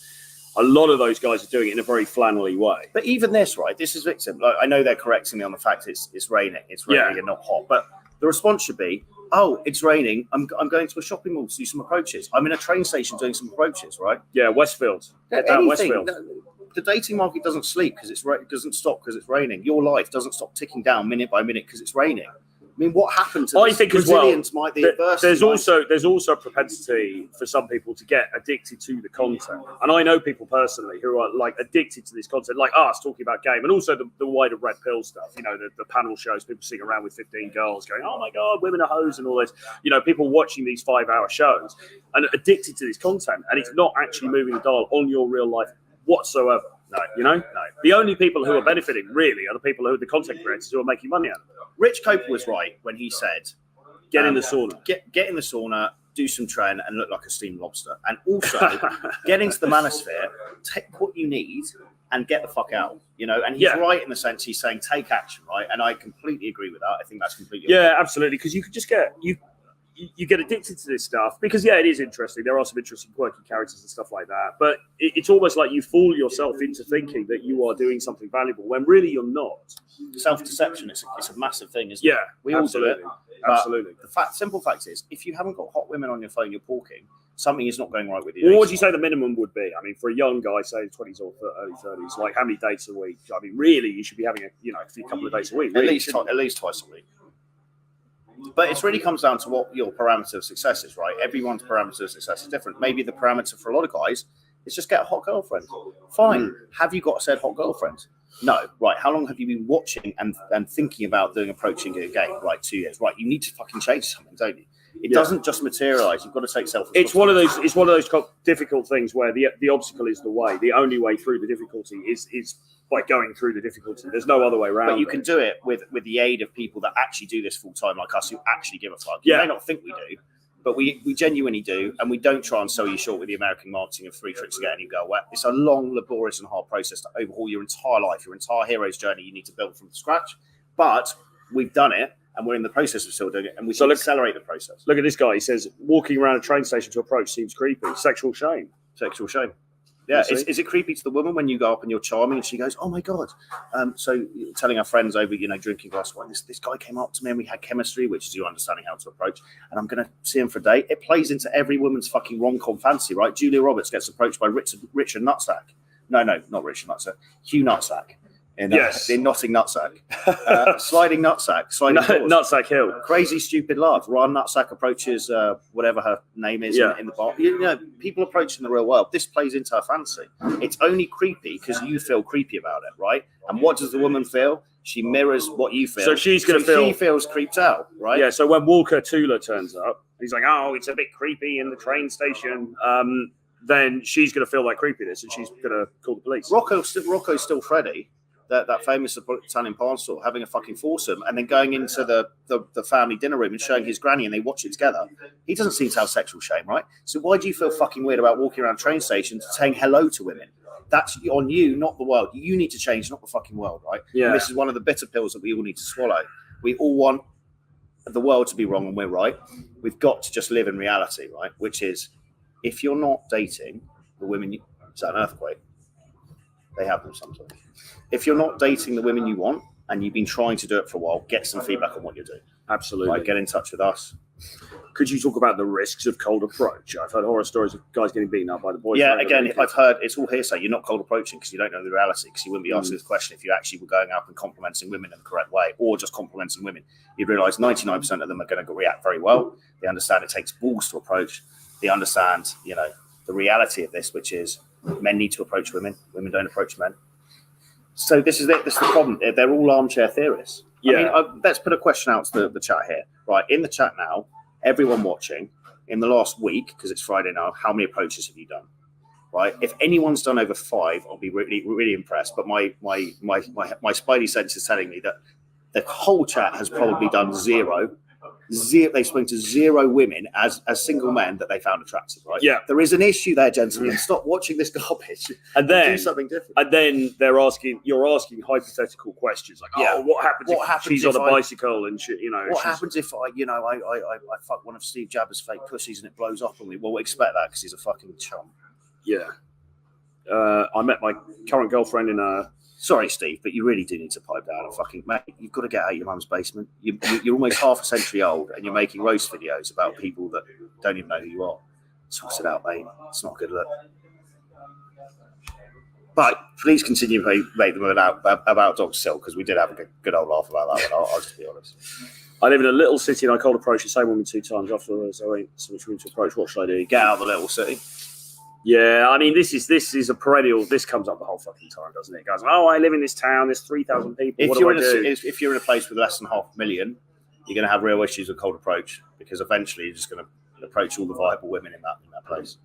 a lot of those guys are doing it in a very flannelly way. But even this, right, this is victim. Like, I know they're correcting me on the fact it's raining. It's raining and not hot. But the response should be, oh, it's raining. I'm going to a shopping mall to do some approaches. I'm in a train station doing some approaches, right? Yeah, Westfield. Get down Westfield. The dating market doesn't sleep because it doesn't stop because it's raining. Your life doesn't stop ticking down minute by minute because it's raining. I mean, what happened to I think as well, resilience might be adverse. there's also a propensity for some people to get addicted to the content, and I know people personally who are like addicted to this content, like us talking about game, and also the wider red pill stuff. You know, the panel shows, people sitting around with 15 girls going, "Oh my god, women are hoes," and all this. You know, people watching these 5-hour shows and addicted to this content, and it's not actually moving the dial on your real life whatsoever. No, you know, the only people who are benefiting really are the people who are the content creators who are making money out of it. Rich Coper was right when he said, Get in the sauna. Get in the sauna, do some training, and look like a steamed lobster. And also, get into the manosphere, take what you need, and get the fuck out. You know, and he's right in the sense he's saying take action, right? And I completely agree with that. I think that's completely right. Absolutely, because you could just get you get addicted to this stuff because it is interesting. There are some interesting quirky characters and stuff like that, but it's almost like you fool yourself into thinking that you are doing something valuable when really you're not. Self-deception, it's a massive thing, isn't it? We all do it. Absolutely. The simple fact is, if you haven't got hot women on your phone, you're porking. Something is not going right with you. What would you say the minimum would be? I mean, for a young guy, say 20s or early 30s, like how many dates a week? I mean, really, you should be having a couple of dates a week. Really, at least twice a week. But it really comes down to what your parameter of success is, right? Everyone's parameter of success is different. Maybe the parameter for a lot of guys is just get a hot girlfriend. Fine. Have you got a said hot girlfriend? No. Right. How long have you been watching and thinking about doing approaching a game? Right. 2 years. Right. You need to fucking change something, don't you? It doesn't just materialize. You've got to take self. It's one of those difficult things where the obstacle is the way. The only way through the difficulty is by going through the difficulty. There's no other way around. But you can do it with the aid of people that actually do this full time, like us, who actually give a fuck. You may not think we do, but we genuinely do, and we don't try and sell you short with the American marketing of 3 tricks to get and you go wet. It's a long, laborious, and hard process to overhaul your entire life, your entire hero's journey. You need to build from scratch, but we've done it. And we're in the process of still doing it, and we accelerate the process. Look at this guy. He says, walking around a train station to approach seems creepy. Sexual shame. Sexual shame. Yeah. Is it creepy to the woman when you go up and you're charming and she goes, oh, my God. So telling our friends over, drinking a glass of wine, this guy came up to me and we had chemistry, which is you understanding how to approach, and I'm going to see him for a date. It plays into every woman's fucking rom-com fantasy, right? Julia Roberts gets approached by Richard Nutsack. No, not Richard Nutsack. Hugh Nutsack. In Notting Nutsack, sliding Nutsack, Nutsack Hill, crazy stupid love. Ron Nutsack approaches whatever her name is in the bar. People approach in the real world. This plays into her fantasy. It's only creepy because you feel creepy about it, right? And what does the woman feel? She mirrors what you feel. So she's going to feel. She feels creeped out, right? Yeah. So when Walker Tula turns up, he's like, "Oh, it's a bit creepy in the train station." Then she's going to feel that creepiness, and she's going to call the police. Rocco's still Freddy. That famous Italian pastor having a fucking foursome and then going into the family dinner room and showing his granny and they watch it together. He doesn't seem to have sexual shame, right? So why do you feel fucking weird about walking around train stations saying hello to women? That's on you, not the world. You need to change, not the fucking world, right? Yeah. And this is one of the bitter pills that we all need to swallow. We all want the world to be wrong and we're right. We've got to just live in reality, right? Which is, if you're not dating the women, is that an earthquake? They have them sometimes. If you're not dating the women you want and you've been trying to do it for a while, get some feedback on what you're doing. Absolutely. Right, get in touch with us. Could you talk about the risks of cold approach? I've heard horror stories of guys getting beaten up by the boys. Yeah, again, I've heard it's all hearsay. You're not cold approaching because you don't know the reality, because you wouldn't be asking this question if you actually were going up and complimenting women in the correct way or just complimenting women. You'd realise 99% of them are going to react very well. They understand it takes balls to approach. They understand, the reality of this, which is men need to approach women. Women don't approach men. So this is the problem. They're all armchair theorists. Yeah. I mean, let's put a question out to the chat here. Right, in the chat now, everyone watching, in the last week, because it's Friday now, how many approaches have you done? Right, if anyone's done over 5, I'll be really, really impressed. But my spidey sense is telling me that the whole chat has probably done 0. They've spoken to 0 women as single men that they found attractive, right? Yeah. There is an issue there, gentlemen. Stop watching this garbage and then do something different. And then you're asking hypothetical questions like, what happens if she's on a bicycle and she, what happens if I fuck one of Steve Jabber's fake pussies and it blows up on me? Well, we expect that because he's a fucking chump. Yeah. I met my current girlfriend in a. Sorry, Steve, but you really do need to pipe down and fucking, mate, you've got to get out of your mum's basement. You're almost half a century old and you're making roast videos about people that don't even know who you are. Sort it out, mate. It's not a good look. But please continue to make them about Dr. Silk, because we did have a good old laugh about that one. I'll just be honest. I live in a little city and I cold approach the same woman 2 times afterwards. I ain't so much room to approach. What should I do? Get out of the little city. Yeah, I mean, this is a perennial. This comes up the whole fucking time, doesn't it? Guys, oh, I live in this town. There's 3,000 people. If what you're do I do? if you're in a place with less than 500,000, you're going to have real issues with cold approach, because eventually you're just going to approach all the viable women in that place.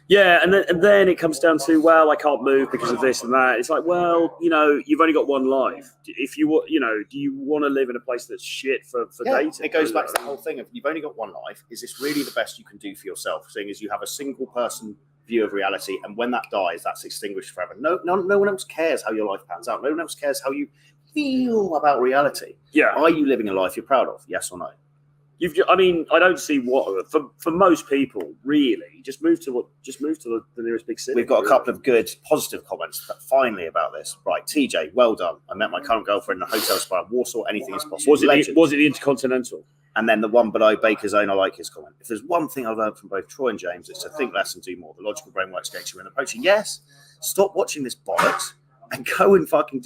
Yeah, and then it comes down to, well, I can't move because of this and that. It's like, well, you know, you've only got one life. If you do you want to live in a place that's shit for dating? It goes back to the whole thing of, you've only got one life. Is this really the best you can do for yourself? Seeing as you have a single person view of reality, and when that dies, that's extinguished forever. No one else cares how your life pans out. No one else cares how you feel about reality. Yeah. Are you living a life you're proud of? Yes or no? I don't see what for most people really just move to the nearest big city. We've got a couple of good positive comments finally about this. Right, TJ, well done. I met my current girlfriend in a hotel spa in Warsaw. Anything is possible. Was it the Intercontinental? And then the one below, Baker's Own, I like his comment. If there's one thing I've learned from both Troy and James, it's to think less and do more. The logical brain works against you when approaching. Yes, stop watching this bollocks and go and fucking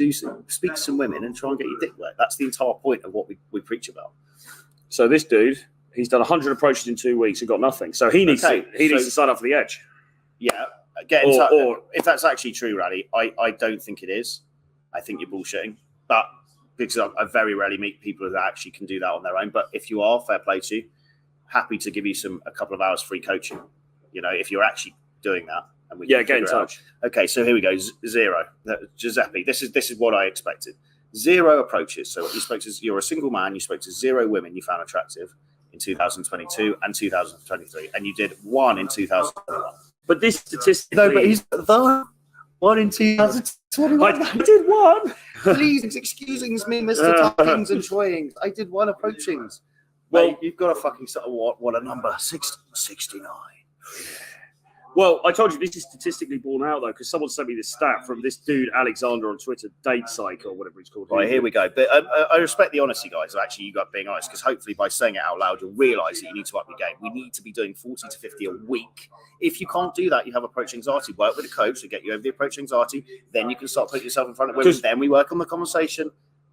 speak to some women and try and get your dick wet. That's the entire point of what we preach about. So this dude, he's done 100 approaches in 2 weeks and got nothing. So he needs to sign up for the Edge. Yeah, or if that's actually true, Rally, I don't think it is. I think you're bullshitting. But because I very rarely meet people that actually can do that on their own. But if you are, fair play to you. Happy to give you a couple of hours free coaching. You know, if you're actually doing that, and we get in touch. Okay, so here we go. 0. Giuseppe, this is what I expected. 0 approaches. So you're a single man. You spoke to 0 women you found attractive in 2022 and 2023, and you did 1 in 2021. But this statistically, no, but he's the 1 in 2021. I did 1. Please excusing me, Mr. Tuckings and Troyings. I did 1 approachings. Well, mate, you've got a fucking what a number, 69. Well, I told you this is statistically borne out, though, because someone sent me this stat from this dude, Alexander, on Twitter, Date Psych, or whatever he's called. Right, here we go. But I respect the honesty, guys. Actually, you got being honest, because hopefully by saying it out loud, you'll realise that you need to up your game. We need to be doing 40 to 50 a week. If you can't do that, you have approach anxiety. Work with a coach to get you over the approach anxiety. Then you can start putting yourself in front of women. Then we work on the conversation.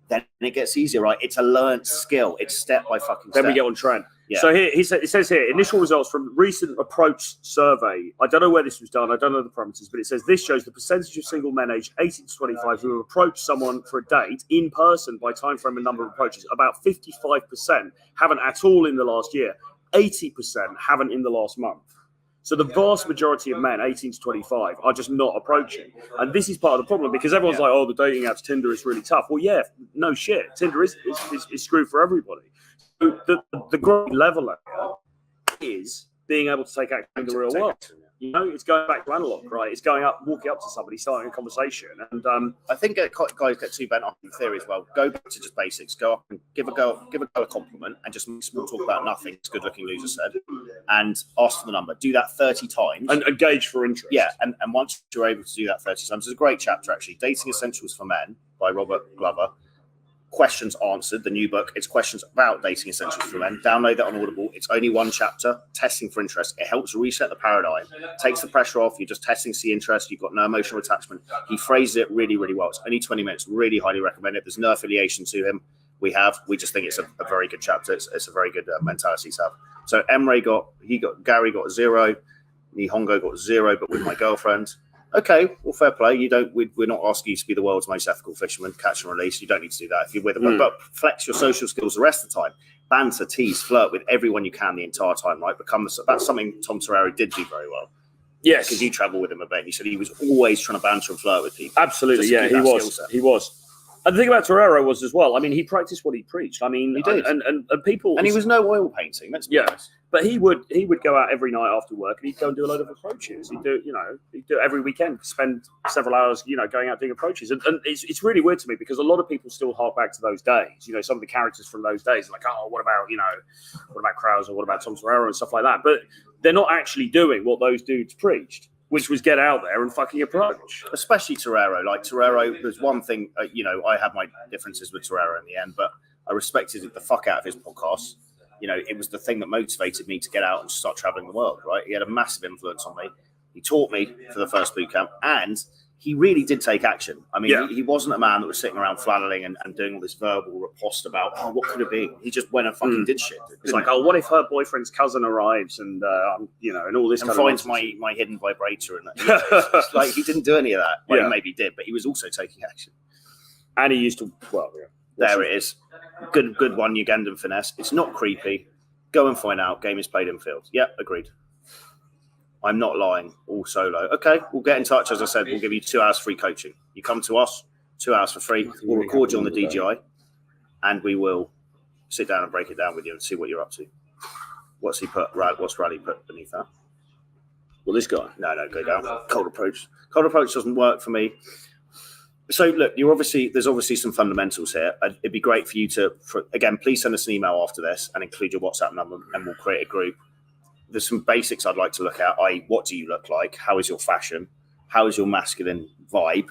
Then it gets easier, right? It's a learned skill. It's step by fucking step. Then we get on trend. Yeah. So here it says here, initial results from recent approach survey. I don't know where this was done. I don't know the parameters, but it says this shows the percentage of single men aged 18 to 25 who have approached someone for a date in person by time frame and number of approaches. About 55% haven't at all in the last year. 80% haven't in the last month. So the vast majority of men, 18 to 25, are just not approaching. And this is part of the problem, because everyone's like, oh, the dating apps, Tinder is really tough. Well, yeah, no shit. Tinder is screwed for everybody. So the great level is being able to take action in the real world. You know, it's going back to analog, right? It's going up, walking up to somebody, starting a conversation. And I think guys get too bent up in theory as well. Go back to just basics. Go up and give a girl a compliment and just make small talk about nothing, as Good Looking Loser said, and ask for the number. Do that 30 times. And engage for interest. Yeah, and once you're able to do that 30 times, there's a great chapter, actually, Dating Essentials for Men by Robert Glover. Questions Answered, the new book. It's questions about dating essentials for men. Download that on Audible. It's only 1 chapter, testing for interest. It helps reset the paradigm, takes the pressure off. You're just testing to see interest. You've got no emotional attachment. He phrases it really, really well. It's only 20 minutes. Really highly recommend it. There's no affiliation to him. We just think it's a very good chapter. It's a very good mentality to have. So Gary got 0. Nihongo got 0, but with my girlfriend. Okay, well, fair play. We're not asking you to be the world's most ethical fisherman, catch and release. You don't need to do that if you're with them. But flex your social skills the rest of the time. Banter, tease, flirt with everyone you can the entire time, right? That's something Tom Torero did do very well. Yes. Because you travel with him a bit. You said he was always trying to banter and flirt with people. Absolutely, yeah, he was. And the thing about Torero was as well, I mean, he practiced what he preached. I mean, he did. And people... And he was no oil painting. Let's be honest. But he would go out every night after work and he'd go and do a load of approaches. He'd do it every weekend, spend several hours, going out doing approaches. And it's really weird to me because a lot of people still hark back to those days. Some of the characters from those days are like, oh, what about Krause or what about Tom Torero and stuff like that? But they're not actually doing what those dudes preached, which was get out there and fucking approach. Especially Torero. Like Torero, there's one thing, I had my differences with Torero in the end, but I respected the fuck out of his podcast. It was the thing that motivated me to get out and start traveling the world, right? He had a massive influence on me. He taught me for the first boot camp, and he really did take action. I mean, Yeah. he wasn't a man that was sitting around flanneling and doing all this verbal riposte about, oh, what could it be? He just went and fucking did shit. It's like, oh, what if her boyfriend's cousin arrives and, and all this and kind finds of nonsense. my hidden vibrator. And it's like, he didn't do any of that. Well, Yeah. he maybe did, but he was also taking action. And he used to, well, yeah. There it is. Good one, Ugandan finesse. It's not creepy. Go and find out. Game is played in field. Yeah, agreed. I'm not lying. All solo. Okay, we'll get in touch. As I said, we'll give you 2 hours free coaching. You come to us, 2 hours for free. We'll record you on the DJI, and we will sit down and break it down with you and see what you're up to. What's Rally put beneath that? Well, this guy. No, go down. Cold approach. Cold approach doesn't work for me. So look, there's obviously some fundamentals here. It'd be great for you to, again, please send us an email after this and include your WhatsApp number, and we'll create a group. There's some basics I'd like to look at, i.e. what do you look like? How is your fashion? How is your masculine vibe?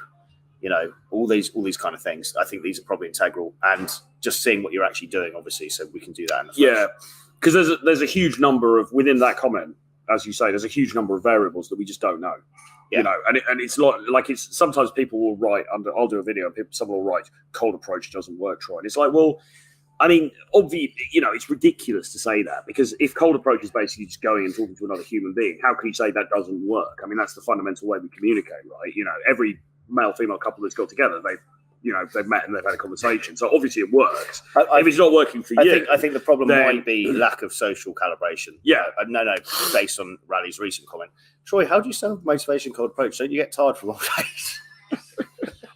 All these kind of things. I think these are probably integral, and just seeing what you're actually doing, obviously, so we can do that in the flesh. Yeah, because there's a huge number of, within that comment, as you say, there's a huge number of variables that we just don't know. Yeah. And it's like it's sometimes people will write under, I'll do a video and someone will write cold approach doesn't work, Troy. And it's like, well, I mean, obviously, it's ridiculous to say that, because if cold approach is basically just going and talking to another human being, how can you say that doesn't work? I mean, that's the fundamental way we communicate, right? Every male-female couple that's got together, they've met and they've had a conversation. So obviously it works. If it's not working for you, I think the problem might be lack of social calibration. Yeah. No, based on Rally's recent comment. Troy, how do you sell motivation cold approach? Don't you get tired for long days?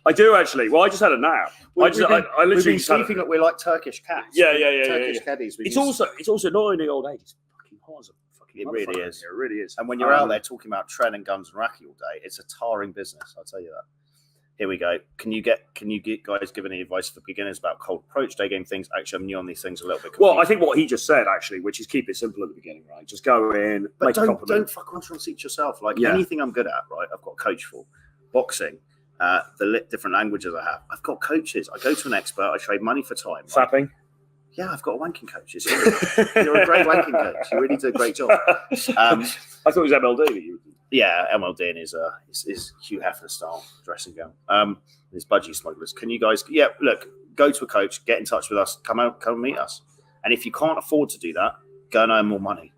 I do actually. Well, I just had a nap. I literally we've been just had sleeping like we're like Turkish cats. Yeah. Turkish caddies. It's also not only old age. It's fucking hard. It really is. It really is. And when you're out there talking about Tren and guns and Raki all day, it's a tarring business. I'll tell you that. Here we go. Can you guys give any advice for beginners about cold approach, day game things? Actually, I'm new on these things a little bit. Well, I think what he just said, actually, which is keep it simple at the beginning, right? Just go in, but make a compliment. Don't fuck on and teach yourself. Like anything I'm good at, right? I've got a coach for boxing, the different languages I have. I've got coaches. I go to an expert. I trade money for time. Fapping. Yeah, I've got a wanking coach. You're a great wanking coach. You really do a great job. I thought it was MLD that you. Yeah, MLD in his Hugh Hefner style dressing gown. His budgie smugglers. Can you guys? Yeah, look, go to a coach, get in touch with us, come and meet us. And if you can't afford to do that, go and earn more money.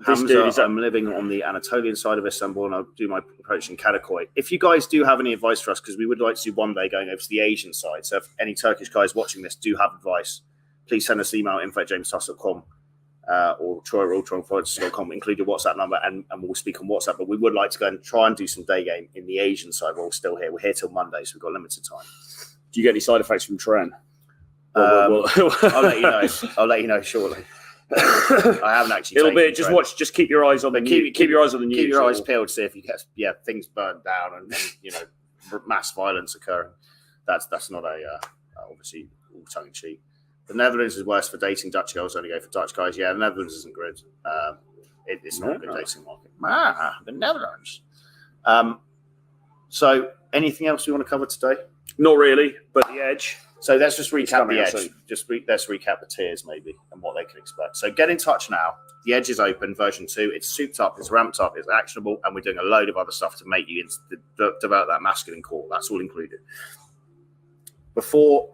Hamza, I'm living on the Anatolian side of Istanbul, and I'll do my approach in Karakoy. If you guys do have any advice for us, because we would like to do one day going over to the Asian side. So if any Turkish guys watching this do have advice, please send us an email, info@jamestusk.com. Or troy@alltronforwards.com, include your WhatsApp number, and we'll speak on WhatsApp. But we would like to go and try and do some day game in the Asian side while we're still here. We're here till Monday, so we've got limited time. Do you get any side effects from Tren? I'll let you know. I'll let you know shortly. I haven't actually. It'll be just watch. Just keep your eyes on the news. Keep your eyes on the news. Keep your eyes peeled. See if you get things burned down and mass violence occurring. That's not obviously all tongue in cheek. The Netherlands is worse for dating. Dutch girls only go for Dutch guys. Yeah, the Netherlands isn't good. It's not a good dating market. The Netherlands. So, anything else we want to cover today? Not really, but the Edge. So let's just recap the Edge. Soon. Let's recap the tiers maybe and what they can expect. So get in touch now. The Edge is open, version 2. It's souped up, it's ramped up, it's actionable, and we're doing a load of other stuff to make you develop that masculine core. That's all included. Before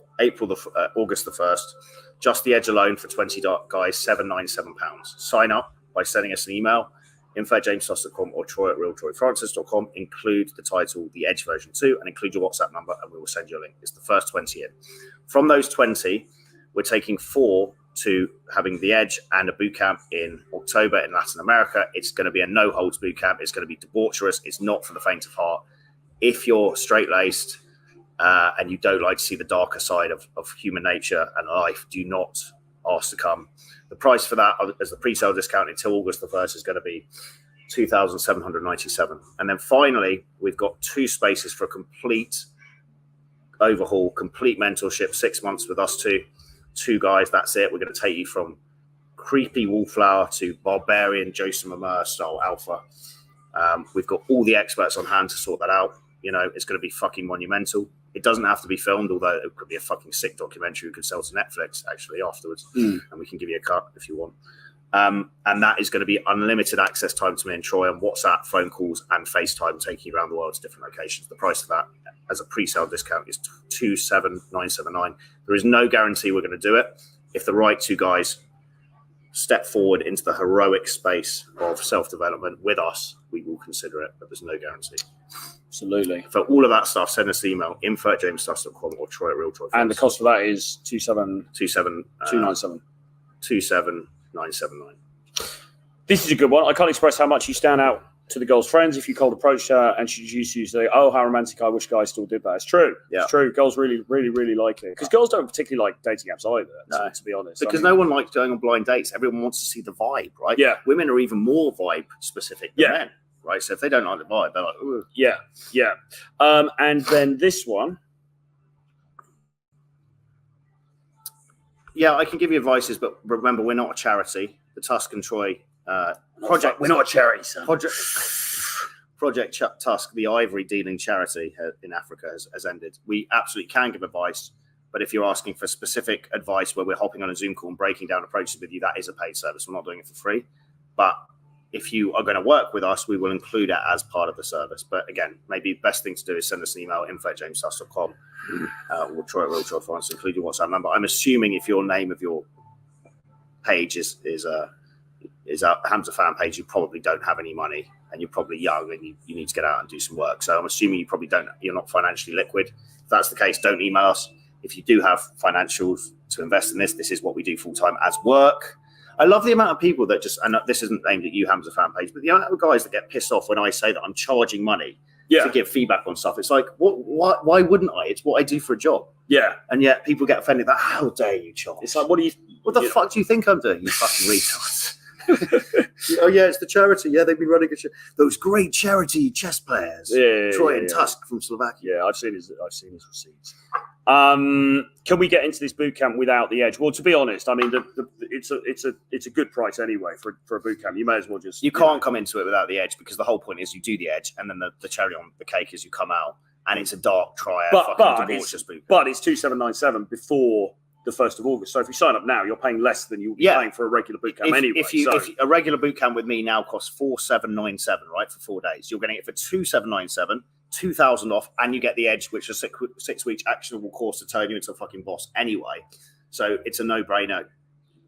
August the 1st, just the Edge alone for 20 guys, £797. Sign up by sending us an email, info@jamestusk.com or troy@realtroyfrancis.com. Include the title, The Edge version 2, and include your WhatsApp number, and we will send you a link. It's the first 20 in. From those 20, we're taking 4 to having the Edge and a bootcamp in October in Latin America. It's going to be a no-holds bootcamp. It's going to be debaucherous. It's not for the faint of heart. If you're straight-laced, and you don't like to see the darker side of human nature and life, do not ask to come. The price for that, as the pre-sale discount until August the 1st, is going to be $2,797. And then finally, we've got 2 spaces for a complete overhaul, complete mentorship, 6 months with us two guys. That's it. We're going to take you from creepy wallflower to barbarian Joseph Mamur style alpha. We've got all the experts on hand to sort that out. It's going to be fucking monumental. It doesn't have to be filmed, although it could be a fucking sick documentary we could sell to Netflix actually afterwards, and we can give you a cut if you want. And that is going to be unlimited access time to me and Troy on WhatsApp, phone calls, and FaceTime, taking you around the world to different locations. The price of that as a pre-sale discount is 27,979. There is no guarantee we're going to do it. If the right two guys step forward into the heroic space of self-development with us, we will consider it, but there's no guarantee. Absolutely. For all of that stuff, send us an email, info@jamestusk.com or Troy@realtroy. And the cost for that is 27979. 27979. This is a good one. I can't express how much you stand out to the girl's friends. If you cold approached her and she introduced you, say, "Oh, how romantic! I wish guys still did that." It's true. Yeah. It's true. Girls really, really, really like it because girls don't particularly like dating apps either. No. To be honest, Because no one likes going on blind dates. Everyone wants to see the vibe, right? Yeah. Women are even more vibe specific than men, right? So if they don't like the vibe, they're like, "Ooh." Yeah. And then this one. Yeah, I can give you advices, but remember, we're not a charity. The Tusk and Troy project. We're not a charity, son. Project Tusk, the ivory dealing charity in Africa, has ended. We absolutely can give advice, but if you're asking for specific advice where we're hopping on a Zoom call and breaking down approaches with you, that is a paid service. We're not doing it for free. But if you are going to work with us, we will include it as part of the service. But again, maybe the best thing to do is send us an email, info@jamestusk.com or Troy@realtroy for us, include your WhatsApp number. I'm assuming if your name of your page is a Hamza fan page, you probably don't have any money and you're probably young and you need to get out and do some work. So I'm assuming you're not financially liquid. If that's the case, don't email us. If you do have financials to invest in this is what we do full time as work. I love the amount of people that just, and this isn't aimed at you, Hamza fan page, but the amount of guys that get pissed off when I say that I'm charging money to give feedback on stuff. It's like, why wouldn't I? It's what I do for a job. Yeah. And yet people get offended that, how dare you charge? It's like, what the fuck do you think I'm doing, you fucking retards? Oh yeah, it's the charity. Yeah, they've been running those great charity chess players. Troy and Tusk from Slovakia. Yeah, I've seen his receipts. Can we get into this boot camp without the edge? Well, to be honest, I mean, it's a good price anyway for a boot camp. You may as well just. You can't come into it without the edge because the whole point is you do the edge, and then the cherry on the cake is you come out, and it's a dark triad. But it's it's 2,797 before the 1st of August. So if you sign up now, you're paying less than you'll be paying for a regular boot camp anyway. If a regular boot camp with me now costs 4,797, right, for 4 days, you're getting it for 2,797, 2,000 off, and you get the edge, which is a 6-week actionable course to turn you into a fucking boss anyway. So it's a no-brainer.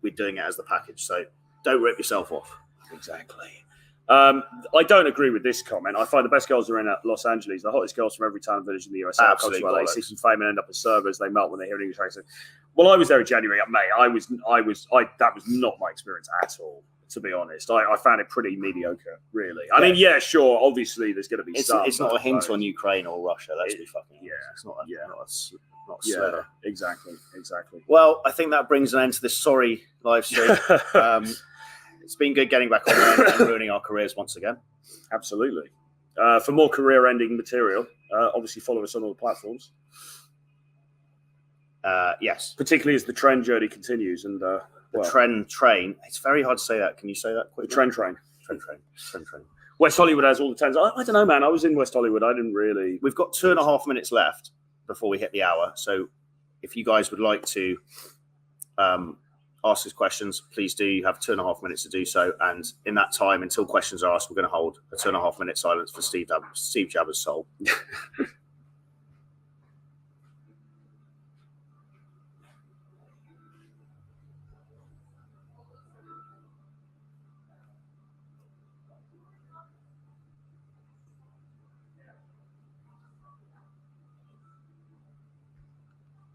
We're doing it as the package. So don't rip yourself off. Exactly. I don't agree with this comment. I find the best girls are in Los Angeles. The hottest girls from every town and village in the USA come to LA, seeking fame and end up as servers. They melt when they hear an English accent. Well, I was there in January. May. That was not my experience at all. To be honest, I found it pretty mediocre. Really. I mean, yeah, sure. Obviously, there's going to be some. It's not a hint on Ukraine or Russia. Let's be fucking. Yeah. It's not. Not a slither. Exactly. Well, I think that brings an end to this sorry live stream. It's been good getting back on there and ruining our careers once again. Absolutely. For more career-ending material, obviously follow us on all the platforms. Yes. Particularly as the trend journey continues. And the trend train. It's very hard to say that. Can you say that quickly? The trend train. Trend train. West Hollywood has all the trends. I don't know, man. I was in West Hollywood. I didn't really... We've got 2.5 minutes left before we hit the hour. So if you guys would like to... ask us questions, please do. You have 2.5 minutes to do so, and in that time, until questions are asked, we're going to hold a 2.5 minute silence for Steve Jabber's soul.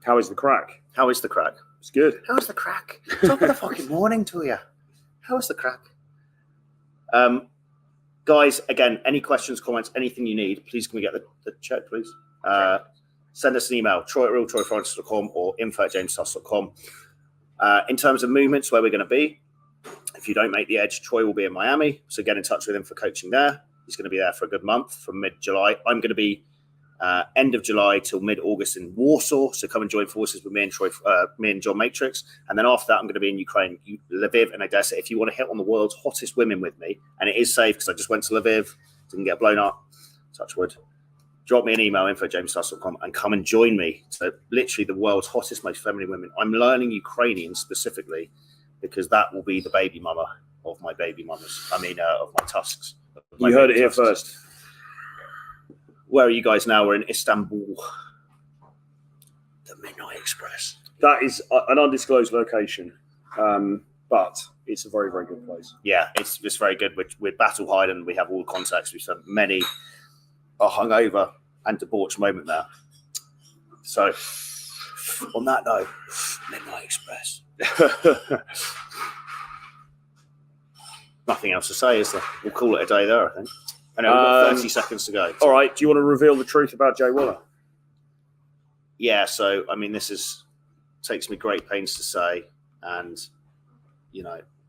How is the crack? It's good. How's the crack? Top of the fucking morning to you. How's the crack? Guys, again, any questions, comments, anything you need, please can we get the check, please? Send us an email, troy@realtroyfinance.com or info@jamestusk.com. In terms of movements, where we're going to be, if you don't make the edge, Troy will be in Miami, so get in touch with him for coaching there. He's going to be there for a good month from mid-July. I'm going to be end of July till mid-August in Warsaw. So come and join forces with me and Troy, me and John Matrix. And then after that, I'm going to be in Ukraine, Lviv and Odessa. If you want to hit on the world's hottest women with me, and it is safe because I just went to Lviv, didn't get blown up, touch wood, drop me an email, info@jamestusk.com, and come and join me. So literally the world's hottest, most feminine women. I'm learning Ukrainian specifically because that will be the baby mama of my baby mamas. I mean, of my tusks. You heard it here first. Where are you guys now? We're in Istanbul. The Midnight Express. That is an undisclosed location, but it's a very, very good place. Yeah, it's very good. We're battle hiding. We have all the contacts. We've spent many a hungover and debauched moment there. So, on that note, Midnight Express. Nothing else to say, is there? We'll call it a day there, I think. And we've got 30 seconds to go. All right. Do you want to reveal the truth about Jay Waller? Yeah, so, I mean, this takes me great pains to say, and, you know,